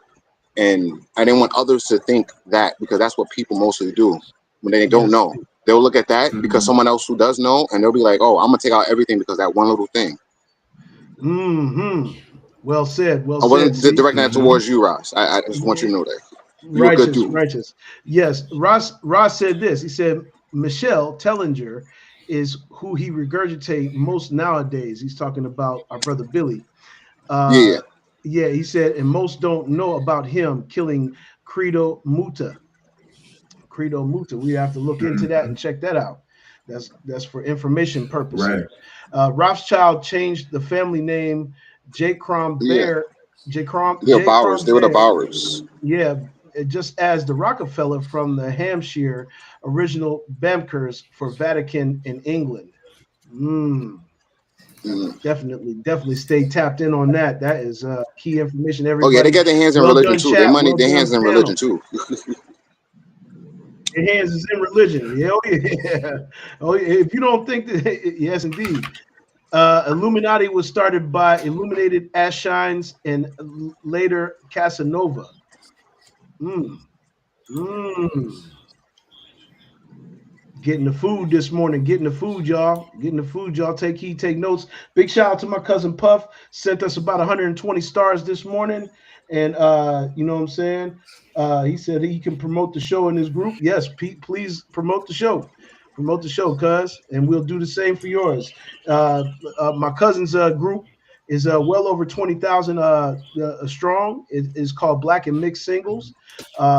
S1: and I didn't want others to think that, because that's what people mostly do when they don't
S3: Yes.
S1: know. They'll look at that because
S5: Mhm.
S1: someone else who does know, and they'll be like, "Oh, I'm gonna take out everything because that one little thing."
S3: Hmm. Well said. Well
S1: I
S3: said.
S1: wasn't
S3: See.
S1: directing that
S5: Mhm.
S1: towards you, Ross. I just want you to know that you're a good
S3: Righteous,
S1: dude.
S3: righteous. Yes, Ross said this. He said Michelle Tellinger is who he regurgitate most nowadays. He's talking about our brother Billy.
S1: Yeah,
S3: Uh, yeah, he said, and most don't know about him killing Credo Muta. Credo Muta. We have to look into that
S5: Mhm.
S3: and check that out. That's for information
S5: Right.
S3: purposes. Rothschild changed the family name J. Crom
S1: yeah,
S3: Bear.
S1: they're
S3: J.
S1: Bowers.
S3: Crom
S1: They were the
S3: Bear.
S1: Bowers.
S3: Yeah, just as the Rockefeller from the Hampshire original bankers for Vatican in England. Mm,
S1: Mm.
S3: definitely stay tapped in on that. That is key information,
S1: Oh yeah, they
S3: everybody.
S1: got their hands in
S3: Well
S1: religion
S3: done,
S1: too. Their
S3: chat.
S1: money,
S3: Well
S1: their
S3: done,
S1: hands in religion
S3: panel.
S1: too.
S3: Your hands is in religion. Yeah, oh yeah. Oh yeah. If you don't think that, yes, indeed. Illuminati was started by Illuminated Ashines and later Casanova. Mm, mm. Getting the food this morning. Getting the food, y'all. Getting the food, y'all. Take heed, take notes. Big shout out to my cousin Puff. Sent us about 120 stars this morning. And you know what I'm saying? He said he can promote the show in his group. Yes, Pete, please promote the show. Promote the show, cuz, and we'll do the same for yours. Uh, my cousin's group is well over 20,000 strong. It is called Black and Mixed Singles.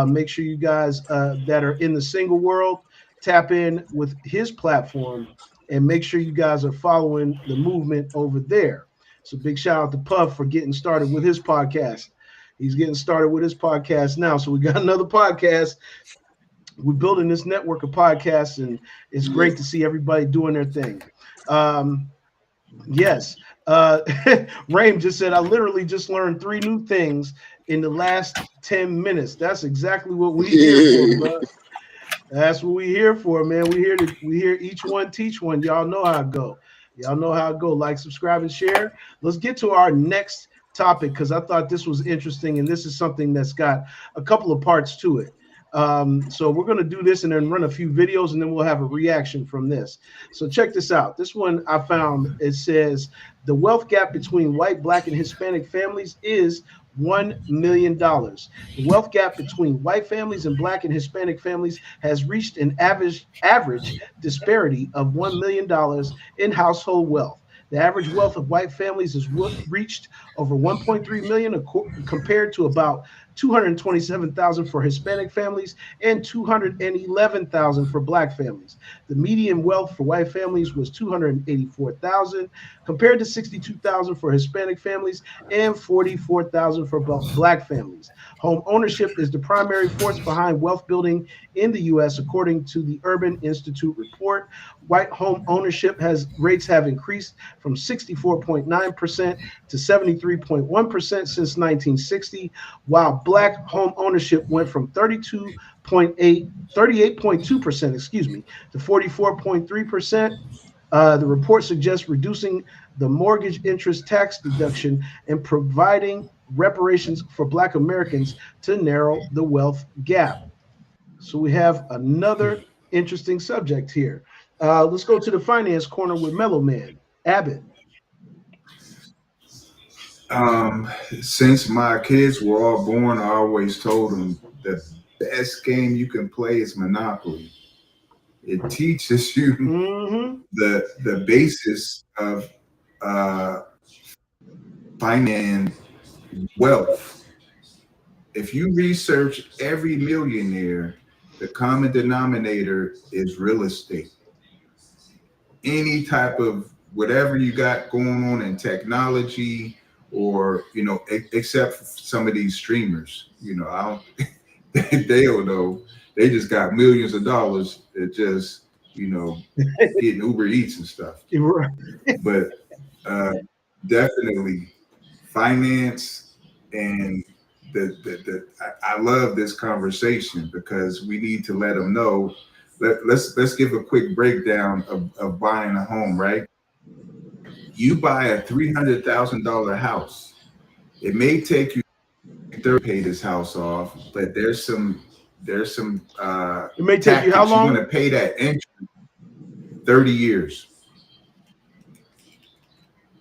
S3: Make sure you guys that are in the single world tap in with his platform and make sure you guys are following the movement over there. So big shout out to Puff for getting started with his podcast. He's getting started with his podcast now. So we got another podcast. We're building this network of podcasts, and it's great to see everybody doing their thing. Yes. Raim just said, I literally just learned 3 new things in the last 10 minutes. That's exactly what we here for, bro. That's what we here for, man. We here each one teach one. Y'all know how it go. Y'all know how it go. Like, subscribe, and share. Let's get to our next topic because I thought this was interesting, and this is something that's got a couple of parts to it. So we're going to do this and then run a few videos, and then we'll have a reaction from this. So check this out. This one I found, it says the wealth gap between white, black, and Hispanic families is $1 million. The wealth gap between white families and black and Hispanic families has reached an average disparity of $1 million in household wealth. The average wealth of white families has reached over 1.3 million compared to about 227,000 for Hispanic families and 211,000 for black families. The median wealth for white families was 284,000 compared to 62,000 for Hispanic families and 44,000 for black families. Home ownership is the primary force behind wealth building in the U.S. according to the Urban Institute report. White home ownership rates have increased from 64.9% to 73.1% since 1960, while black home ownership went from 38.2%, to 44.3%. The report suggests reducing the mortgage interest tax deduction and providing reparations for Black Americans to narrow the wealth gap. So we have another interesting subject here. Let's go to the finance corner with Mellow Man. Abbott.
S5: Since my kids were all born, I always told them the best game you can play is Monopoly. It teaches you
S3: Mm-hmm.
S5: the basis of uh, finance wealth. If you research every millionaire, the common denominator is real estate. Any type of whatever you got going on in technology, or except for some of these streamers, I don't, they don't know. They just got millions of dollars that just getting Uber Eats and stuff. But uh, definitely finance and I love this conversation because we need to let them know. Let's give a quick breakdown of buying a home, right? You buy a $300,000 house. It may take you 30 to pay this house off, but there's some
S3: It may take you how
S5: tactics. You're going
S3: long?
S5: to pay that interest 30 years.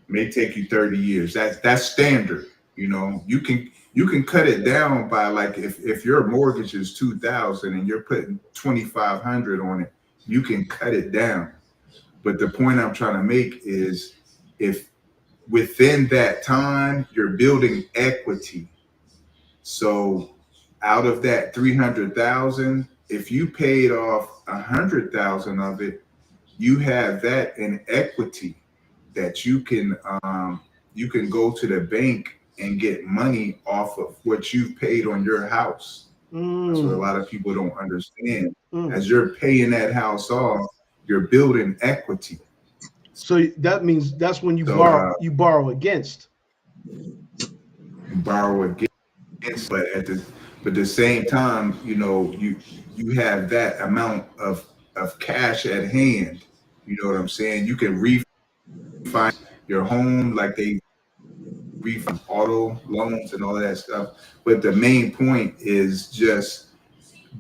S5: May take you 30 years. That's standard. You can cut it down by, like, if your mortgage is 2,000 and you're putting 2,500 on it, you can cut it down. But the point I'm trying to make is, if within that time you're building equity, so out of that 300,000, if you paid off 100,000 of it, you have that in equity that you can go to the bank and get money off of what you've paid on your house. That's what a lot of people don't understand. As you're paying that house off, you're building equity.
S3: So that means that's when you borrow against.
S5: Borrow against, but but at the same time, you have that amount of cash at hand. You know what I'm saying? You can refinance your home like they refinance auto loans and all that stuff. But the main point is just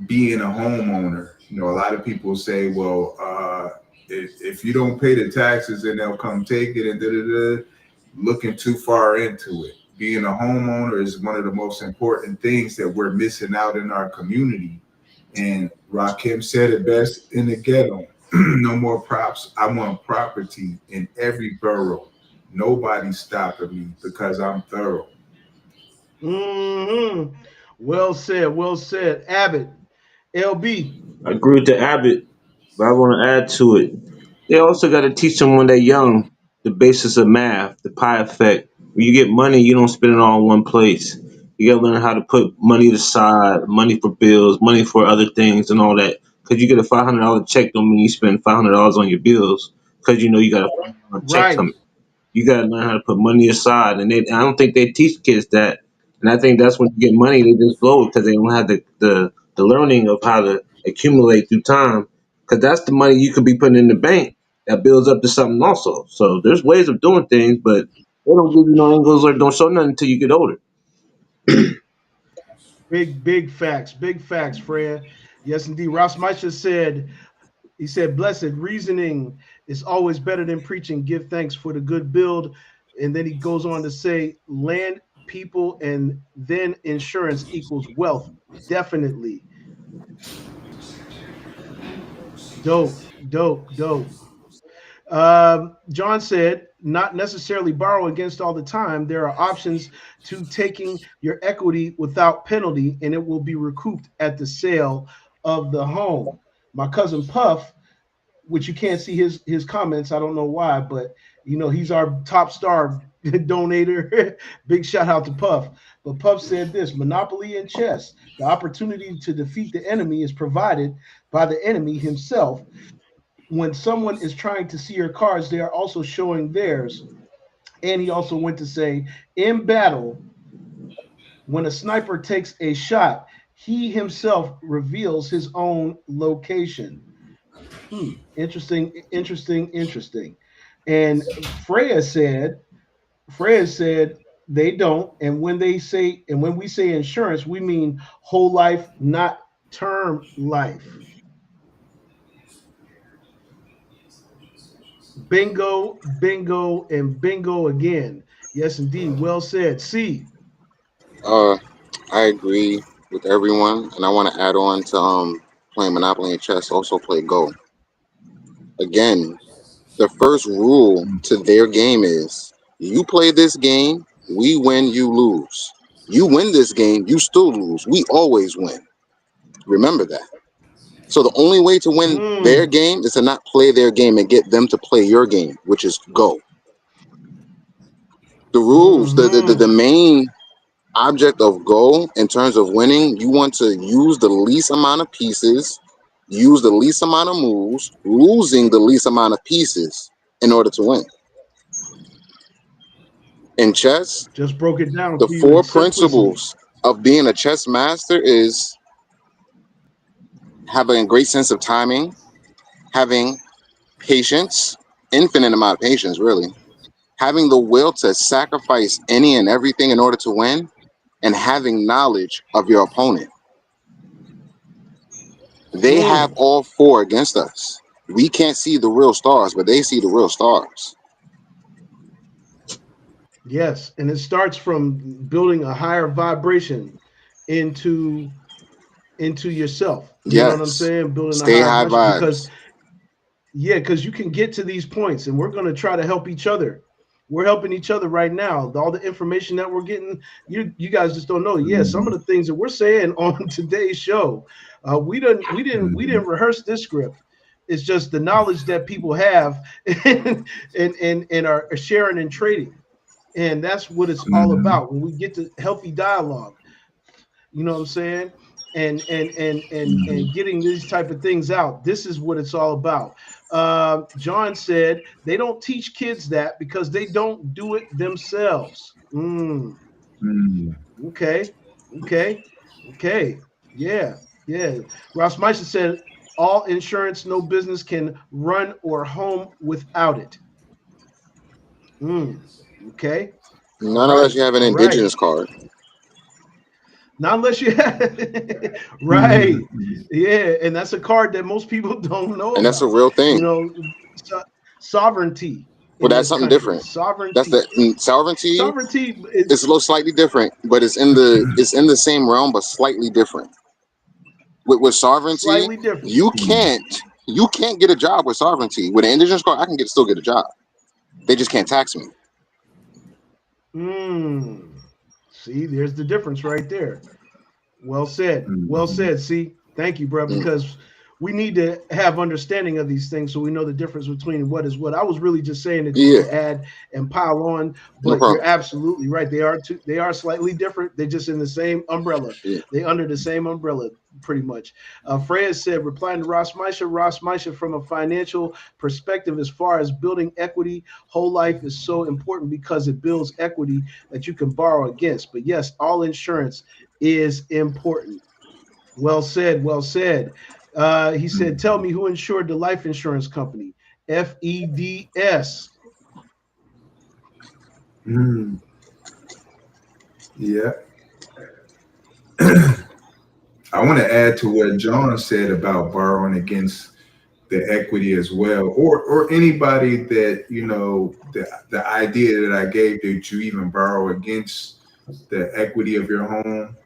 S5: being a homeowner. A lot of people say, well, if you don't pay the taxes, then they'll come take it and da da da. Looking too far into it. Being a homeowner is one of the most important things that we're missing out in our community. And Rakim said it best in the ghetto. No more props. I want property in every borough. Nobody's stopping me because I'm thorough.
S3: Hmm. Well said. Well said. Abbott, LB.
S4: I agree with the Abbott, but I want to add to it. They also got to teach them when they're young the basis of math, the pi effect. When you get money, you don't spend it all in one place. You got to learn how to put money aside, money for bills, money for other things, and all that. Because you get a $500 check, don't mean you spend $500 on your bills. Because you got a $500 check
S3: Right.
S4: coming. You got to learn how to put money aside, and I don't think they teach kids that. And I think that's when you get money, they just blow it because they don't have the learning of how to accumulate through time. Because that's the money you could be putting in the bank that builds up to something also. So there's ways of doing things, but they don't give you no angles or don't show nothing until you get older.
S3: Big facts. Big facts, Freya. Yes, indeed. Ross Meister said, he said, blessed reasoning is always better than preaching. Give thanks for the good build. And then he goes on to say, land, people, and then insurance equals wealth. Definitely. Dope, dope, dope. John said, not necessarily borrow against all the time. There are options to taking your equity without penalty, and it will be recouped at the sale of the home. My cousin Puff, which you can't see his comments, I don't know why, but he's our top star donator. Big shout out to Puff. But Puff said this: Monopoly and chess, the opportunity to defeat the enemy is provided by the enemy himself. When someone is trying to see your cards, they are also showing theirs. And he also went to say, in battle, when a sniper takes a shot, he himself reveals his own location. Interesting, interesting, interesting. And Freya said they don't. And when we say insurance, we mean whole life, not term life. Bingo, bingo, and bingo again. Yes, indeed. Well said. C.
S1: Uh, I agree with everyone, and I want to add on to playing Monopoly and chess. Also play Go. Again, the first rule to their game is you play this game, we win, you lose. You win this game, you still lose. We always win. Remember that. So the only way to win their
S3: Mm,
S1: game is to not play their game and get them to play your game, which is Go. The rules, the
S3: hmm
S1: main object of Go in terms of winning, you want to use the least amount of pieces, use the least amount of moves, losing the least amount of pieces in order to win. In chess,
S3: Just broke it down
S1: the
S3: for you in
S1: four
S3: simplicity.
S1: principles of being a chess master is having a great sense of timing, having patience, infinite amount of patience, really, having the will to sacrifice any and everything in order to win, and having knowledge of your opponent. They have
S3: Mm,
S1: all four against us. We can't see the real stars, but they see the real stars.
S3: yes, and it starts from building a higher vibration into into yourself. You know what I'm
S1: Yes.
S3: saying? Building a
S1: Stay
S3: higher
S1: high
S3: vibration because
S1: vibes.
S3: yeah, because you can get to these points, and we're going to try to help each other. We're helping each other right now. All the information that we're getting, you guys just don't know. Yeah, some of the things that we're saying on today's show, we didn't rehearse this script. It's just the knowledge that people have and are sharing and trading, and that's what it's all
S5: Mhm.
S3: about. When we get to healthy dialogue, you know what I'm saying? And getting these type of things out. This is what it's all about. John said they don't teach kids that because they don't do it themselves.
S5: Mhm.
S3: Okay, okay. Okay. Yeah. Yeah. Ross Meister said all insurance, no business can run or home without it. Mm. Okay. All
S1: Not unless
S3: right.
S1: you have an
S3: All right.
S1: indigenous card,
S3: Not unless you have right.
S5: Mhm.
S3: Yeah. And that's a card that most people don't know
S1: and that's a
S3: about.
S1: real
S3: You
S1: thing.
S3: know, sovereignty
S1: Well,
S3: in
S1: that's
S3: this
S1: something
S3: country.
S1: different. That's
S3: Sovereignty.
S1: the sovereignty
S3: Sovereignty is
S1: is a little slightly different, but it's in the same realm, but slightly different. With sovereignty,
S3: slightly different.
S1: you can't get a job with sovereignty. With an indigenous card, I can still get a job. They just can't tax me.
S3: Mm. See, there's the difference right there. Well said. Well
S5: Mhm.
S3: said. See, thank you, bro,
S1: Mm,
S3: because we need to have understanding of these things so we know the difference between what is what. I was really just saying it
S1: yeah,
S3: to add and pile on,
S1: no
S3: but you're
S1: problem.
S3: absolutely right. They are slightly different. They're just in the same umbrella.
S1: Yeah.
S3: They under the same umbrella, pretty much. Freya said, replying to Ross Meisha, from a financial perspective, as far as building equity, whole life is so important because it builds equity that you can borrow against. But yes, all insurance is important. Well said. Well said. He said, "Tell me who insured the life insurance company." FEDS.
S5: Mhm. Yeah. I want to add to what John said about borrowing against the equity as well, or anybody that the idea that I gave that you even borrow against the equity of your home.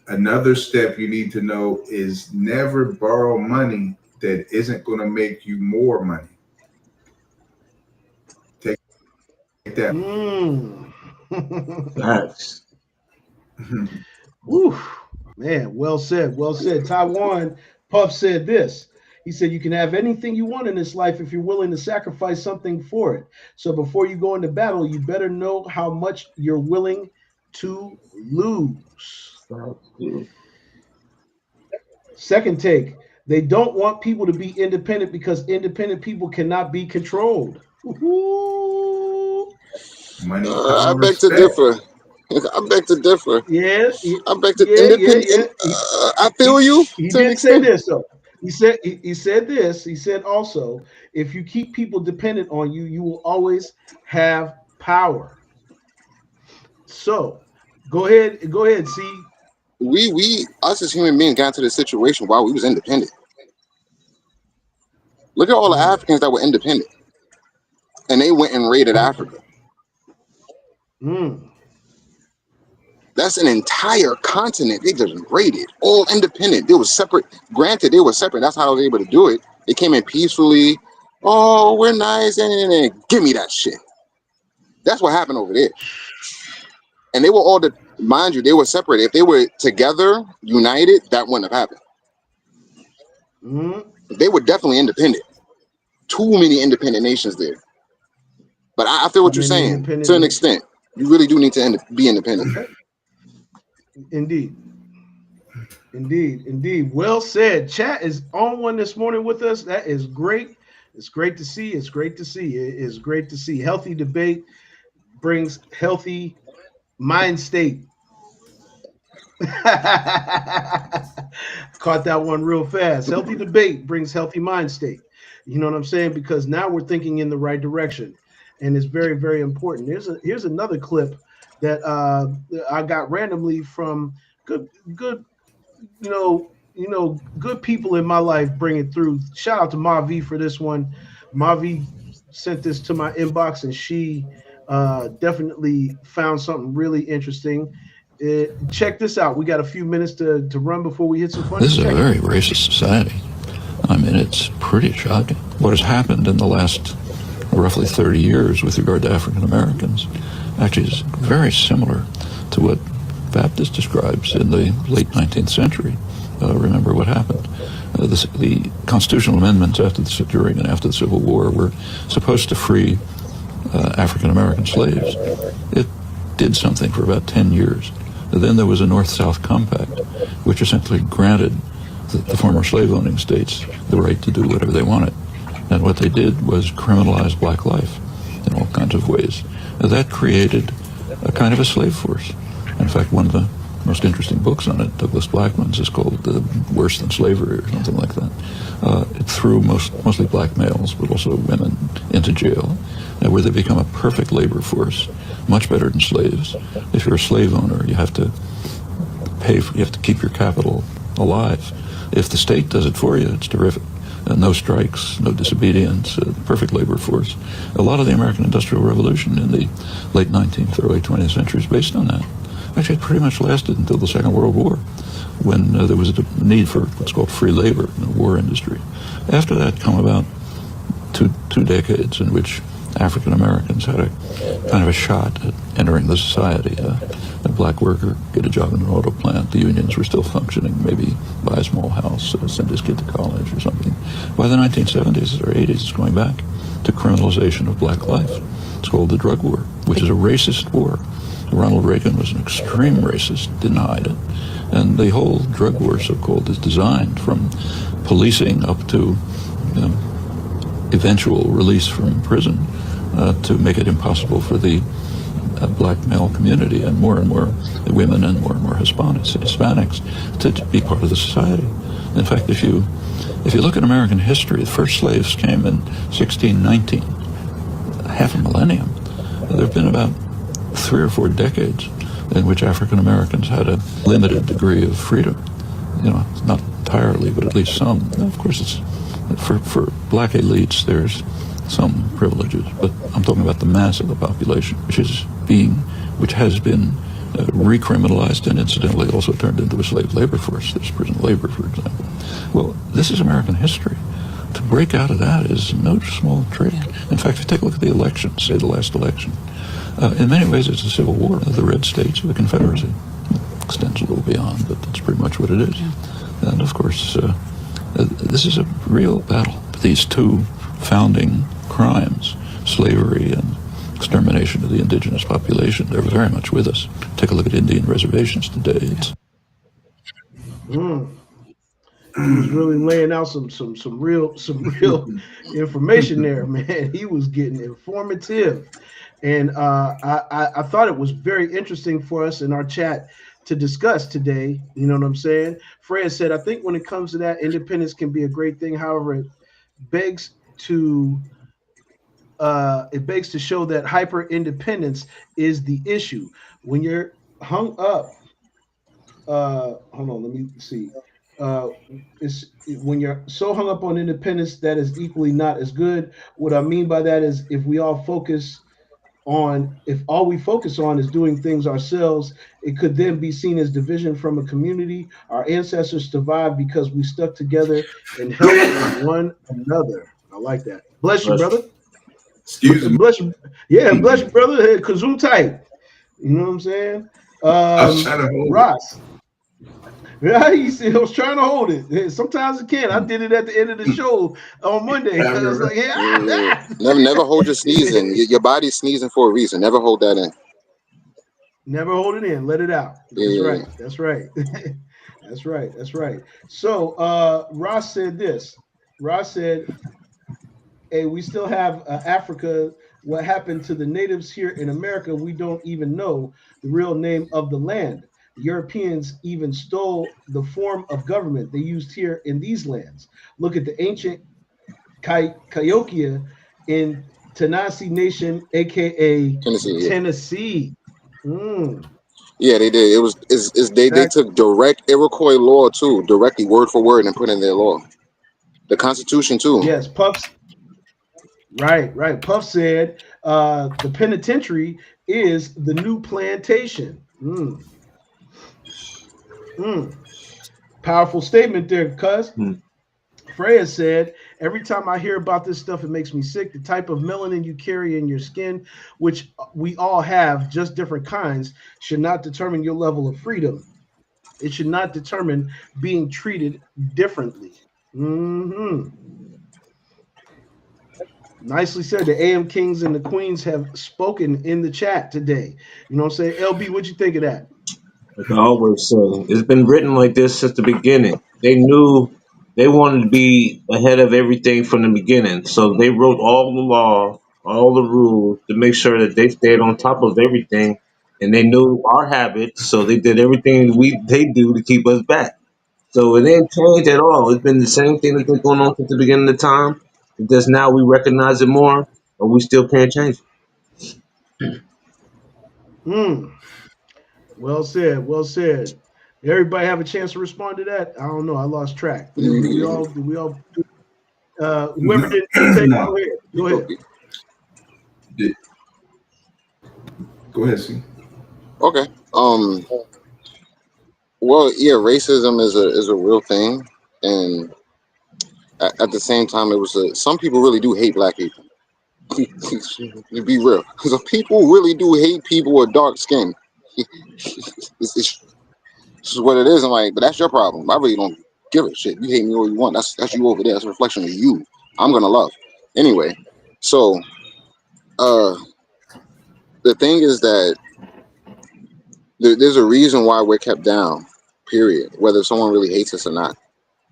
S5: Another step you need to know is never borrow money that isn't going to make you more money. Take that.
S3: Mm.
S4: Facts.
S3: Woo, man. Well said. Well said. Taiwan Puff said this. He said, "You can have anything you want in this life if you're willing to sacrifice something for it. So before you go into battle, you better know how much you're willing to lose."
S4: Facts, dude.
S3: Second take, they don't want people to be independent because independent people cannot be controlled. Woo-hoo.
S5: Money,
S1: I
S5: power,
S1: beg to
S5: respect.
S1: differ. I beg to differ.
S3: Yeah,
S1: I beg to
S3: yeah, yeah,
S1: independent.
S3: yeah.
S1: I
S3: He,
S1: feel you
S3: he
S1: to an
S3: did say
S1: extent.
S3: this though. He said this. He said also, if you keep people dependent on you, you will always have power. So go ahead. See,
S1: We us as human beings got into this situation while we was independent. Look at all the
S3: mm,
S1: Africans that were independent, and they went and raided Africa.
S3: mm,
S1: That's an entire continent they just raided, all independent. They were separate. Granted, they were separate. That's how they were able to do it. They came in peacefully. Oh, we're nice, and give me that shit. That's what happened over there. And they were all the mind you, they were separate. If they were together, united, that wouldn't have happened.
S3: mm.
S1: They were definitely independent. Too many independent nations there. But I feel
S3: Too
S1: what you're
S3: many
S1: saying
S3: independent
S1: to an
S3: nations.
S1: extent. You really do need to be independent.
S3: Okay, indeed. Indeed, indeed. Well said. Chat is on one this morning with us. That is great. It's great to see. It's great to see. It is great to see. Healthy debate brings healthy mind state. Caught that one real fast. Healthy debate brings healthy mind state. You know what I'm saying? Because now we're thinking in the right direction, and it's very, very important. Here's another clip that I got randomly from good good people in my life bring it through. Shout out to Mavi for this one. Mavi sent this to my inbox, and she definitely found something really interesting. Check this out. We got a few minutes to run before we hit some
S2: This
S3: punches.
S2: is a
S3: Check it.
S2: very racist society. I mean, it's pretty shocking. What has happened in the last roughly 30 years with regard to African Americans actually is very similar to what Baptist describes in the late 19th century. Remember what happened. The constitutional amendments during and after the Civil War were supposed to free African American slaves. It did something for about 10 years. Then there was a North-South Compact, which essentially granted the former slave-owning states the right to do whatever they wanted. And what they did was criminalize black life in all kinds of ways. That created a kind of a slave force. In fact, one of the
S6: most interesting books on it, Douglas Blackman's, is called Worse Than Slavery or something like that. It threw mostly black males, but also women, into jail, where they become a perfect labor force, much better than slaves. If you're a slave owner, you have to you have to keep your capital alive. If the state does it for you, it's terrific. No strikes, no disobedience, perfect labor force. A lot of the American Industrial Revolution in the late 19th, early 20th century is based on that. Actually, it pretty much lasted until the Second World War, when there was a need for what's called free labor in the war industry. After that come about two decades in which African Americans had a kind of a shot at entering the society. A black worker get a job in an auto plant. The unions were still functioning. Maybe buy a small house, send his kid to college or something. By the 1970s or 80s, it's going back to criminalization of black life. It's called the drug war, which is a racist war. Ronald Reagan was an extreme racist, didn't hide it. And the whole drug war, so-called, is designed from policing up to eventual release from prison to make it impossible for the black male community and more women and more Hispanics to be part of the society. In fact, if you look at American history, the first slaves came in 1619, half a millennium. There have been about 3 or 4 decades in which African Americans had a limited degree of freedom. Not entirely, but at least some. Of course, it's for black elites, there's some privileges, but I'm talking about the mass of the population, which has been recriminalized and incidentally also turned into a slave labor force. There's prison labor, for example. Well, this is American history. To break out of that is no small trick. In fact, if you take a look at the election, say the last election, in many ways it's a civil war of the red states of the Confederacy. It extends a little beyond, but that's pretty much what it is. And of course, this is a real battle. These two founding crimes, slavery and extermination of the indigenous population, they're very much with us. Take a look at Indian reservations today.
S3: Mm. He was really laying out some real information there, man. He was getting informative, and I thought it was very interesting for us in our chat to discuss today. You know what I'm saying? Fred said, "I think when it comes to that, independence can be a great thing. However, begs to it begs to show that hyper independence is the issue. When you're hung up, hold on, let me see. Uh, it's when you're so hung up on independence that is equally not as good. What I mean by that is if all we focus on is doing things ourselves, it could then be seen as division from a community. Our ancestors survived because we stuck together and helped one another. I like that. Bless you, brother.
S5: Excuse me.
S3: Bless you. Yeah, bless you, brother. Hey, kazoo tight. You know what I'm saying?
S5: I was trying to hold it.
S3: Ross. Yeah, he said I was trying to hold it. Hey, sometimes it can. I did it at the end of the show on Monday.
S5: I
S3: I was
S5: remember.
S3: like,
S1: Yeah.
S3: yeah.
S1: Never hold your sneezing. Your body's sneezing for a reason. Never hold that in.
S3: Never hold it in. Let it out. That's
S1: Yeah.
S3: right. That's right. That's right. That's right. So Ross said this. Ross said, hey, we still have Africa. What happened to the natives here in America? We don't even know the real name of the land. The Europeans even stole the form of government they used here in these lands. Look at the ancient Cahokia in Tennessee Nation, aka
S1: Tennessee. Yeah.
S3: Tennessee. Mm,
S1: Yeah, they did. It was is they
S3: exactly.
S1: took direct Iroquois law too, directly word for word, and put in their law. The Constitution too.
S3: Yes, Puffs. Right, right. Puff said the penitentiary is the new plantation. Mm. Powerful statement there, cuz.
S4: Hmm.
S3: Freya said, every time I hear about this stuff, it makes me sick. The type of melanin you carry in your skin, which we all have, just different kinds, should not determine your level of freedom. It should not determine being treated differently. Hmm. Nicely said. The AM Kings and the Queens have spoken in the chat today. You know what I'm saying? LB, what you think of that?
S4: Like I always say, it's been written like this since the beginning. They knew they wanted to be ahead of everything from the beginning, so they wrote all the law, all the rules to make sure that they stayed on top of everything and they knew our habits, so they did everything they do to keep us back. So it ain't changed at all. It's been the same thing that's been going on since the beginning of time. It's just now we recognize it more, but we still can't change it.
S3: Hmm. Well said. Well said. Everybody have a chance to respond to that? I don't know. I lost track. Did we all? Did we all? Whoever
S5: No,
S3: didn't take. Go
S5: no.
S3: ahead. Go ahead.
S5: Did- Go ahead, see.
S1: Okay. Well, yeah, racism is a real thing, and at the same time, some people really do hate black people. To be real, some people really do hate people with dark skin. It's just what it is. I'm like, but that's your problem. I really don't give a shit. You hate me all you want. That's you over there. That's a reflection of you. I'm gonna love anyway. So, uh, the thing is that there's a reason why we're kept down. Period. Whether someone really hates us or not,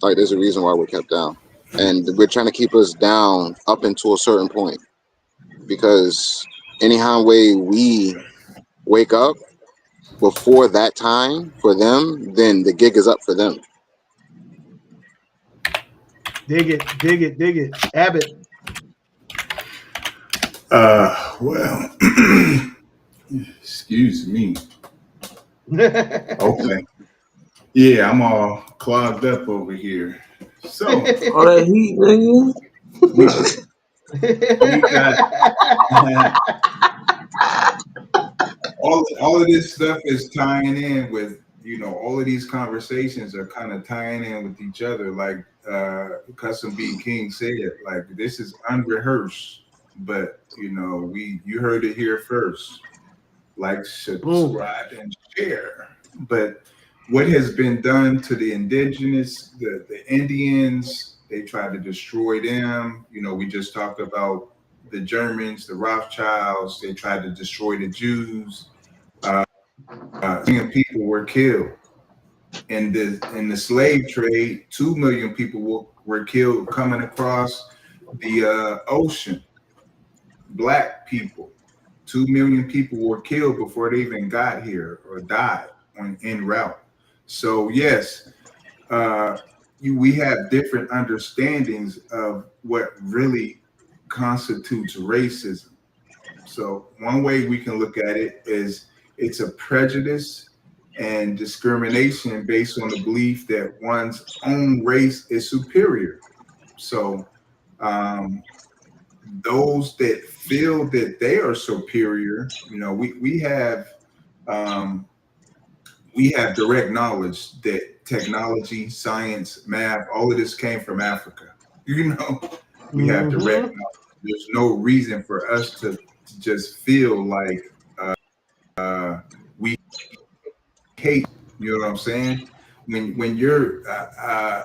S1: like there's a reason why we're kept down, and we're trying to keep us down up until a certain point because anyhow way we wake up before that time for them, then the gig is up for them.
S3: Dig it. Dig it. Dig it. Abbott.
S5: Well, excuse me. Okay. Yeah, I'm all clogged up over here. So
S4: All that heat, nigga.
S5: we we got all of this stuff is tying in with, all of these conversations are kind of tying in with each other, like Custom B King said, like this is unrehearsed, but you heard it here first. Like,
S3: Boom.
S5: subscribe, and share. But what has been done to the indigenous, the Indians, they tried to destroy them. We just talked about the Germans, the Rothschilds, they tried to destroy the Jews. Million people were killed in the slave trade. 2 million people were killed coming across the ocean. Black people, 2 million people were killed before they even got here or died on en route. So yes, uh, we have different understandings of what really constitutes racism. So one way we can look at it is it's a prejudice and discrimination based on the belief that one's own race is superior. So um, those that feel that they are superior, um, we have direct knowledge that technology, science, math, all of this came from Africa. We have direct
S3: Hmm.
S5: knowledge. There's no reason for us to just feel like we hate. You know what I'm saying? When you're uh,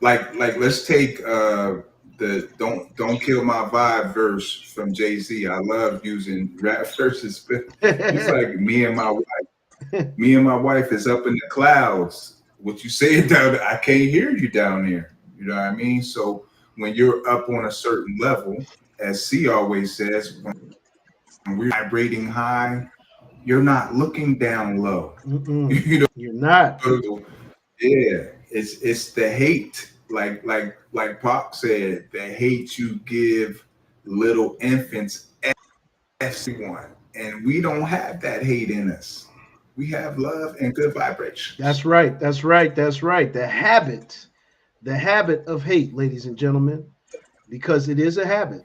S5: like let's take the don't kill my vibe verse from Jay-Z. I love using rap verses, but he's like, me and my wife is up in the clouds. What you saying down there, I can't hear you down there. You know what I mean? So when you're up on a certain level, as C always says, when we're vibrating high, you're not looking down low.
S3: Mm-mm.
S5: You
S3: You're not.
S5: know, yeah, it's the hate, like Pop said, the hate you give little infants, everyone, and we don't have that hate in us. We have love and good
S3: That's
S5: vibrations.
S3: right. That's right. That's right. The habit of hate, ladies and gentlemen, because it is a habit.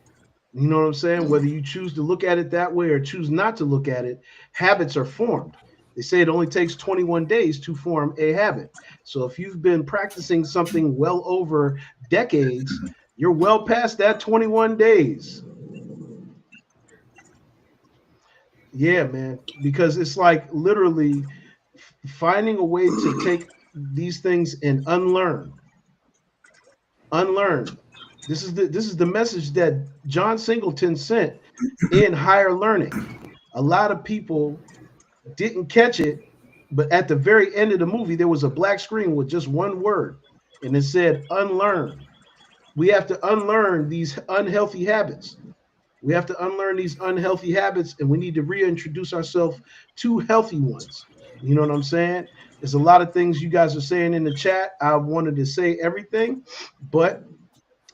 S3: You know what I'm saying? Whether you choose to look at it that way or choose not to look at it, habits are formed. They say it only takes 21 days to form a habit. So if you've been practicing something well over decades, you're well past that 21 days. Yeah, man, because it's like literally finding a way to take these things and unlearn. This is the message that John Singleton sent in Higher Learning. A lot of people didn't catch it, but at the very end of the movie, there was a black screen with just one word, and it said unlearn. We have to unlearn these unhealthy habits. We have to unlearn these unhealthy habits, and we need to reintroduce ourselves to healthy ones. You know what I'm saying? There's a lot of things you guys are saying in the chat. I wanted to say everything, but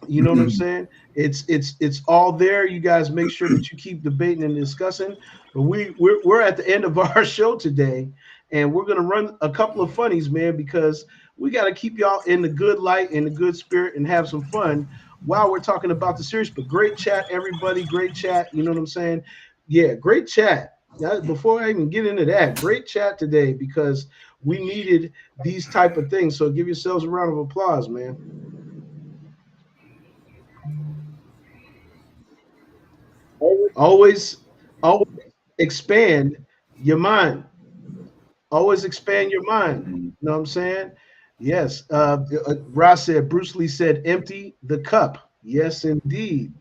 S3: you know what I'm saying? It's all there. You guys make sure that you keep debating and discussing. But we're at the end of our show today, and we're gonna run a couple of funnies, man, because we got to keep y'all in the good light, in the good spirit, and have some fun while we're talking about the series. But great chat, everybody. Great chat. You know what I'm saying? Yeah, great chat. Before I even get into that, great chat today because we needed these type of things. So give yourselves a round of applause, man. Always, always expand your mind. Always expand your mind. You know what I'm saying? Yes. Ross said, Bruce Lee said, empty the cup. Yes, indeed.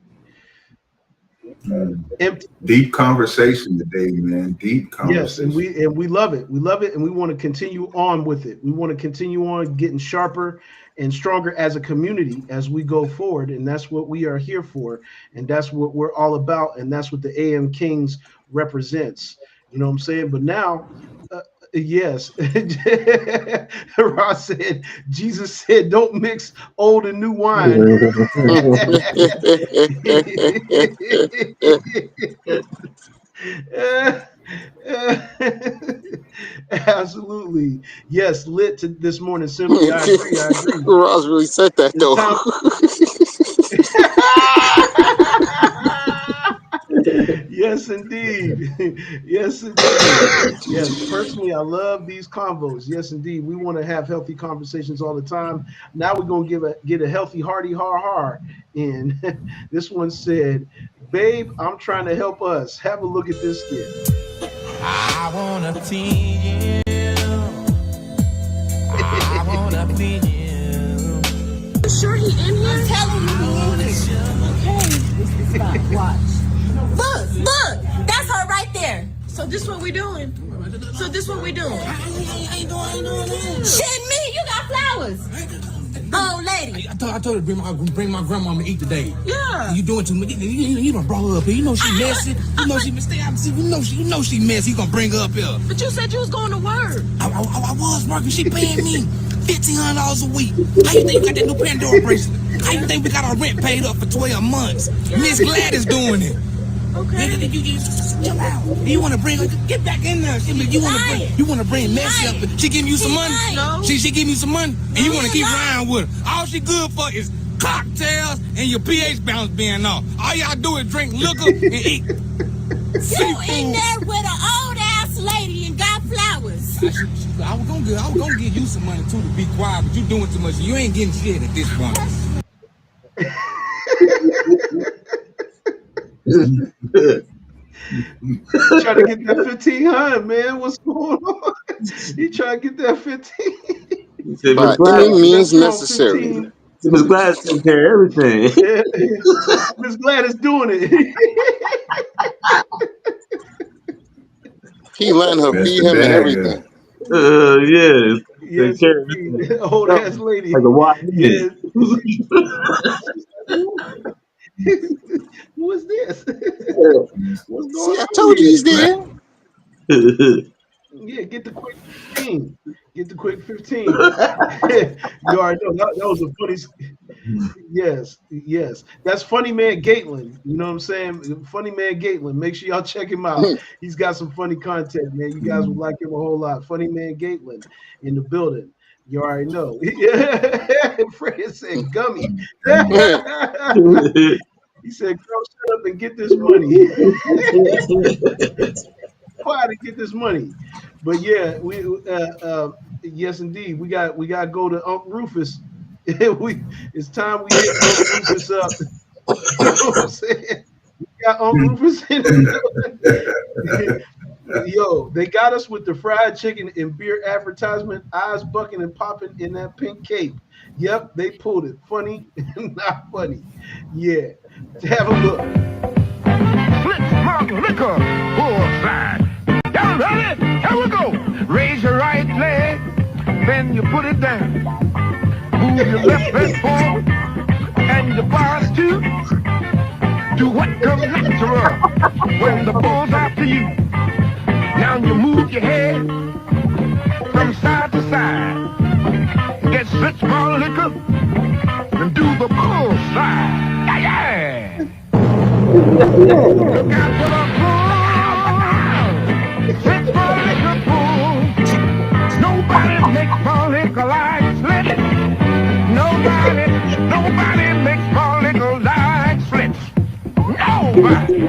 S3: Empty.
S5: Deep conversation today, man. Deep
S3: Yes, and
S5: conversation.
S3: we love it. We love it, and we want to continue on with it. We want to continue on getting sharper and stronger as a community as we go forward, and that's what we are here for, and that's what we're all about, and that's what the AM Kings represents. You know what I'm saying? But now, yes, Ross said, Jesus said, "Don't mix old and new wine." Absolutely. Yes, lit to this morning simply. I agree. I agree.
S1: Ross really said that
S3: It's
S1: though.
S3: time. Yes, indeed. Yes, indeed. Yes, personally, I love these convos. Yes, indeed. We want to have healthy conversations all the time. Now we're gonna get a healthy, hearty har har in. This one said, "Babe, I'm trying to help us. Have a look at this skit."
S2: I wanna feel you. I wanna feel you.
S7: Sure he in here? I'm telling you he in here. Okay, this is stop. Watch. Look, that's her right there. So this what we doing? So this what we doing? I ain't doing Shit me, you got flowers. Oh, lady.
S2: I told her to bring my grandmama to eat today.
S7: Yeah.
S2: You doing too much. You done brought her up here. You know she messy. You know she stay out. You know she messy. You gonna bring her up here.
S7: But you said you was going to work.
S2: I was working. She paying me $1,500 a week. How you think we got that new Pandora bracelet? How you think we got our rent paid up for 12 months? Miss Gladys doing it.
S7: Okay.
S2: You chill out. You want to bring her? Get back in there. You want to bring Messi up? She give you some money?
S7: No.
S2: She give you some money, and you want to keep around with her. All she good for is cocktails and your pH balance being off. All y'all do is drink liquor and eat.
S7: You in there with an old ass lady and got flowers.
S2: I was gonna give you some money too to be quiet, but you doing too much. You ain't getting shit at this point.
S3: Trying to get that 1,500, man. What's going on? He trying to get that 15.
S1: By any means necessary.
S4: Miss Glass take care of everything.
S3: Yeah. Miss Gladys doing it.
S1: He letting her
S5: That's
S1: feed
S5: the
S1: him and
S5: bag.
S1: everything.
S4: Yeah.
S3: Yes,
S4: Take care of
S3: indeed.
S4: everything.
S3: Old ass lady.
S4: Like a wild
S3: Yeah.
S4: man.
S3: Who is this? What's
S1: See,
S3: going
S1: I
S3: on
S1: told you he's
S3: here?
S1: there.
S3: Yeah, get the quick 15. Get the quick 15. You already know that was a funny. Yes. That's Funny Man Gatelin. You know what I'm saying? Funny Man Gatelin. Make sure y'all check him out. He's got some funny content, man. You guys would like him a whole lot. Funny Man Gatelin in the building. You already know. Fred said gummy. He said, girl, shut up and get this money. Quiet and get this money. But yeah, yes indeed. We got to go to Uncle Rufus. It's time we hit Uncle Rufus up. You know what I'm saying? We got Uncle Rufus in the Yo, they got us with the fried chicken and beer advertisement, eyes bucking and popping in that pink cape. Yep, they pulled it. Funny, not funny. Yeah. Have a look.
S8: Flip my liquor poolside. Y'all ready? Here we go. Raise your right leg, then you put it down. Move your left leg forward and your bars too. Do what comes natural when the bull's after you. Now you move your head from side to side. Get six more liquor and do the bull slide. Yeah, yeah. Look out for the bull. Six more liquor bull. Nobody makes more liquor like Slits. Nobody makes more liquor like Slits. Nobody.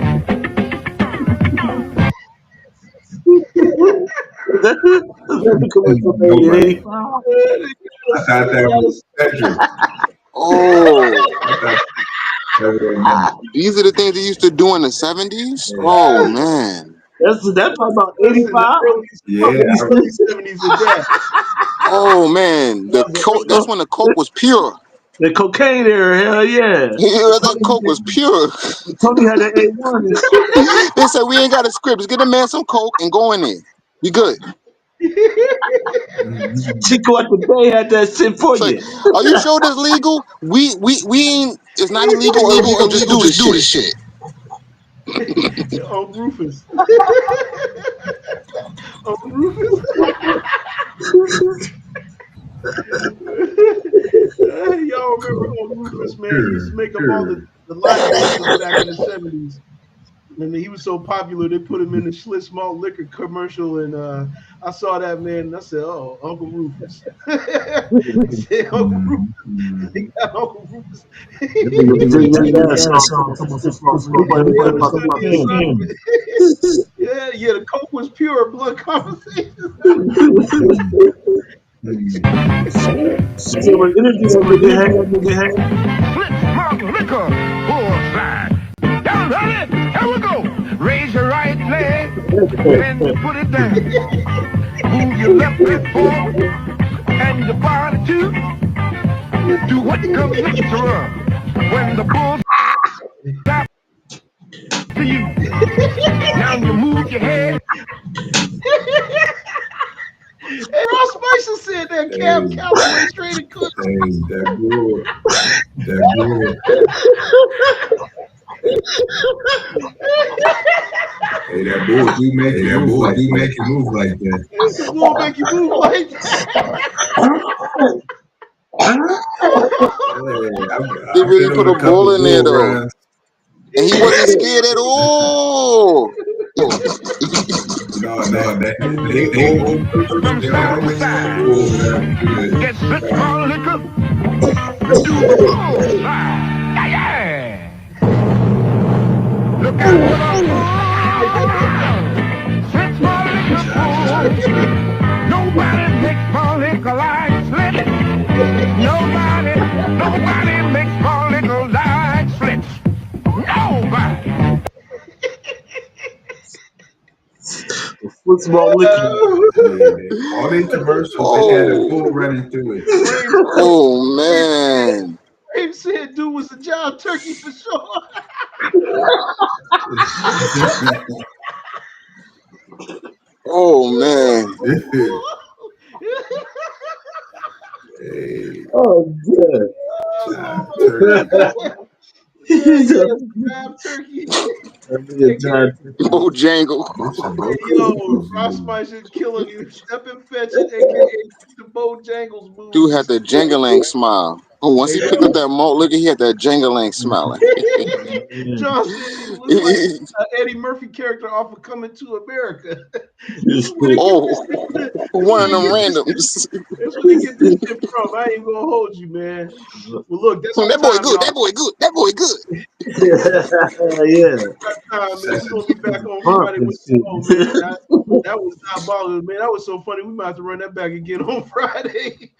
S4: That's the commercial made in
S5: Nobody.
S4: '85.
S5: I thought that was Cedric.
S1: Oh,
S5: I thought that was
S1: these are the things they used to do in the 70s.
S5: yeah.
S1: Oh man.
S4: That's probably about
S3: Listen, the
S4: 85.
S3: early
S5: Yeah,
S3: early 70s at that.
S1: Oh man.
S3: That
S1: The
S3: was the
S1: coke.
S3: early
S1: That's when the coke was pure.
S4: The cocaine era, hell yeah.
S1: That coke was pure.
S4: Tony had that A1 and
S1: They said we ain't got a script. Just get a man some coke and go in there. You good.
S4: Chico at the Bay had that shit for
S1: It's like,
S4: you.
S1: are you sure this legal? We ain't. It's not illegal or illegal. Just do this shit.
S3: Uncle Rufus. Uncle Rufus. Y'all remember Uncle Rufus, man? He used to make up all the line commercials back in the 70s. And he was so popular, they put him in the Schlitz malt liquor commercial. And I saw that, man, and I said, "Oh, Uncle Rufus." I said, "Uncle Rufus." They got Uncle Rufus.
S4: Sing that song. Nobody
S3: He
S4: put about
S3: understood the
S4: cocaine.
S3: assignment. Yeah, the coke was pure blood conversation.
S4: So when energy ever get hang,
S8: Flip malt liquor bull slide. Y'all ready? Here we go. Raise your right leg, then you put it down. Move your left leg forward and your body too. Do what comes natural when the bull's after you. Now you move your head.
S3: Hey, Ross Spicer said that Cab
S5: hey,
S3: Calloway straight and cook.
S5: hey, that bull. That bull. Hey, that bull do make you move like that.
S3: The bull make you move like that.
S5: Hey,
S1: They
S5: I've been
S1: really put
S5: on
S1: a
S5: a couple
S1: bull in there
S5: bull
S1: though,
S5: runs.
S1: and he wasn't scared at all.
S5: No, they old
S8: From
S5: they
S8: side to
S5: always have
S8: side.
S5: bull runs good.
S8: Get six more liquor and do the bull slide. Yeah, yeah. Look out for the bull. Six more liquor bull. Nobody makes more liquor like Slits. Nobody makes more liquor like Slits. Nobody.
S4: football liquor.
S5: Yeah, all these commercials, they had a
S1: Oh,
S5: bull running through it.
S3: Brave,
S1: oh
S3: Brave,
S1: man,
S3: Brave said dude was a John Turkey for sure.
S1: oh man.
S5: Hey,
S4: Oh, good.
S5: John
S3: Oh my
S5: Turkey.
S3: god. Yeah, Drive Turkey. Hey,
S4: John.
S1: Bojangle.
S5: This a
S3: yo,
S5: Bojangles
S3: Ross
S5: movie.
S3: Spicer killing you. Step and fetch it, aka the Bojangles
S1: Dude had
S3: movies.
S1: the jangalang smile. Oh, once
S3: Hey,
S1: he
S3: that
S1: picked up that malt liquor, he had that jangalang smiling.
S4: Yeah.
S3: John said he looked like an Eddie Murphy character off of Coming to America. This is where they get
S1: Oh,
S3: this is
S1: one
S3: where
S1: of
S3: they
S1: them
S3: get this shit.
S1: randoms.
S3: That's where they get this shit from. I ain't gonna hold you, man. Well, look, that's our
S1: That boy
S3: time,
S1: good.
S3: y'all.
S1: That boy good. That boy good.
S4: Yeah.
S3: Our time, man. We're gonna be back on
S4: Pump
S3: Friday
S4: and
S3: with the
S4: shit.
S3: show, man. That was diabolical, man. That was so funny. We might have to run that back again on Friday.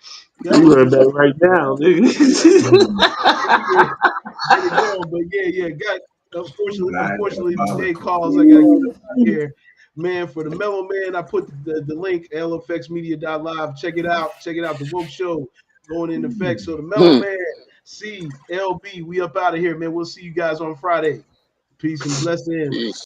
S3: That
S4: You
S3: was
S4: run
S3: just
S4: back right now, nigga.
S3: get it going. But yeah, got unfortunately the day
S5: Diabolical.
S3: calls. I gotta get up out of here. Man, for the Mellow Man, I put the link, lfxmedia.live. Check it out. Check it out. The Woke Show going in effect. So the Mellow
S1: Hmm.
S3: Man, C, LB, we up out of here, man. We'll see you guys on Friday. Peace and blessings.
S1: Peace.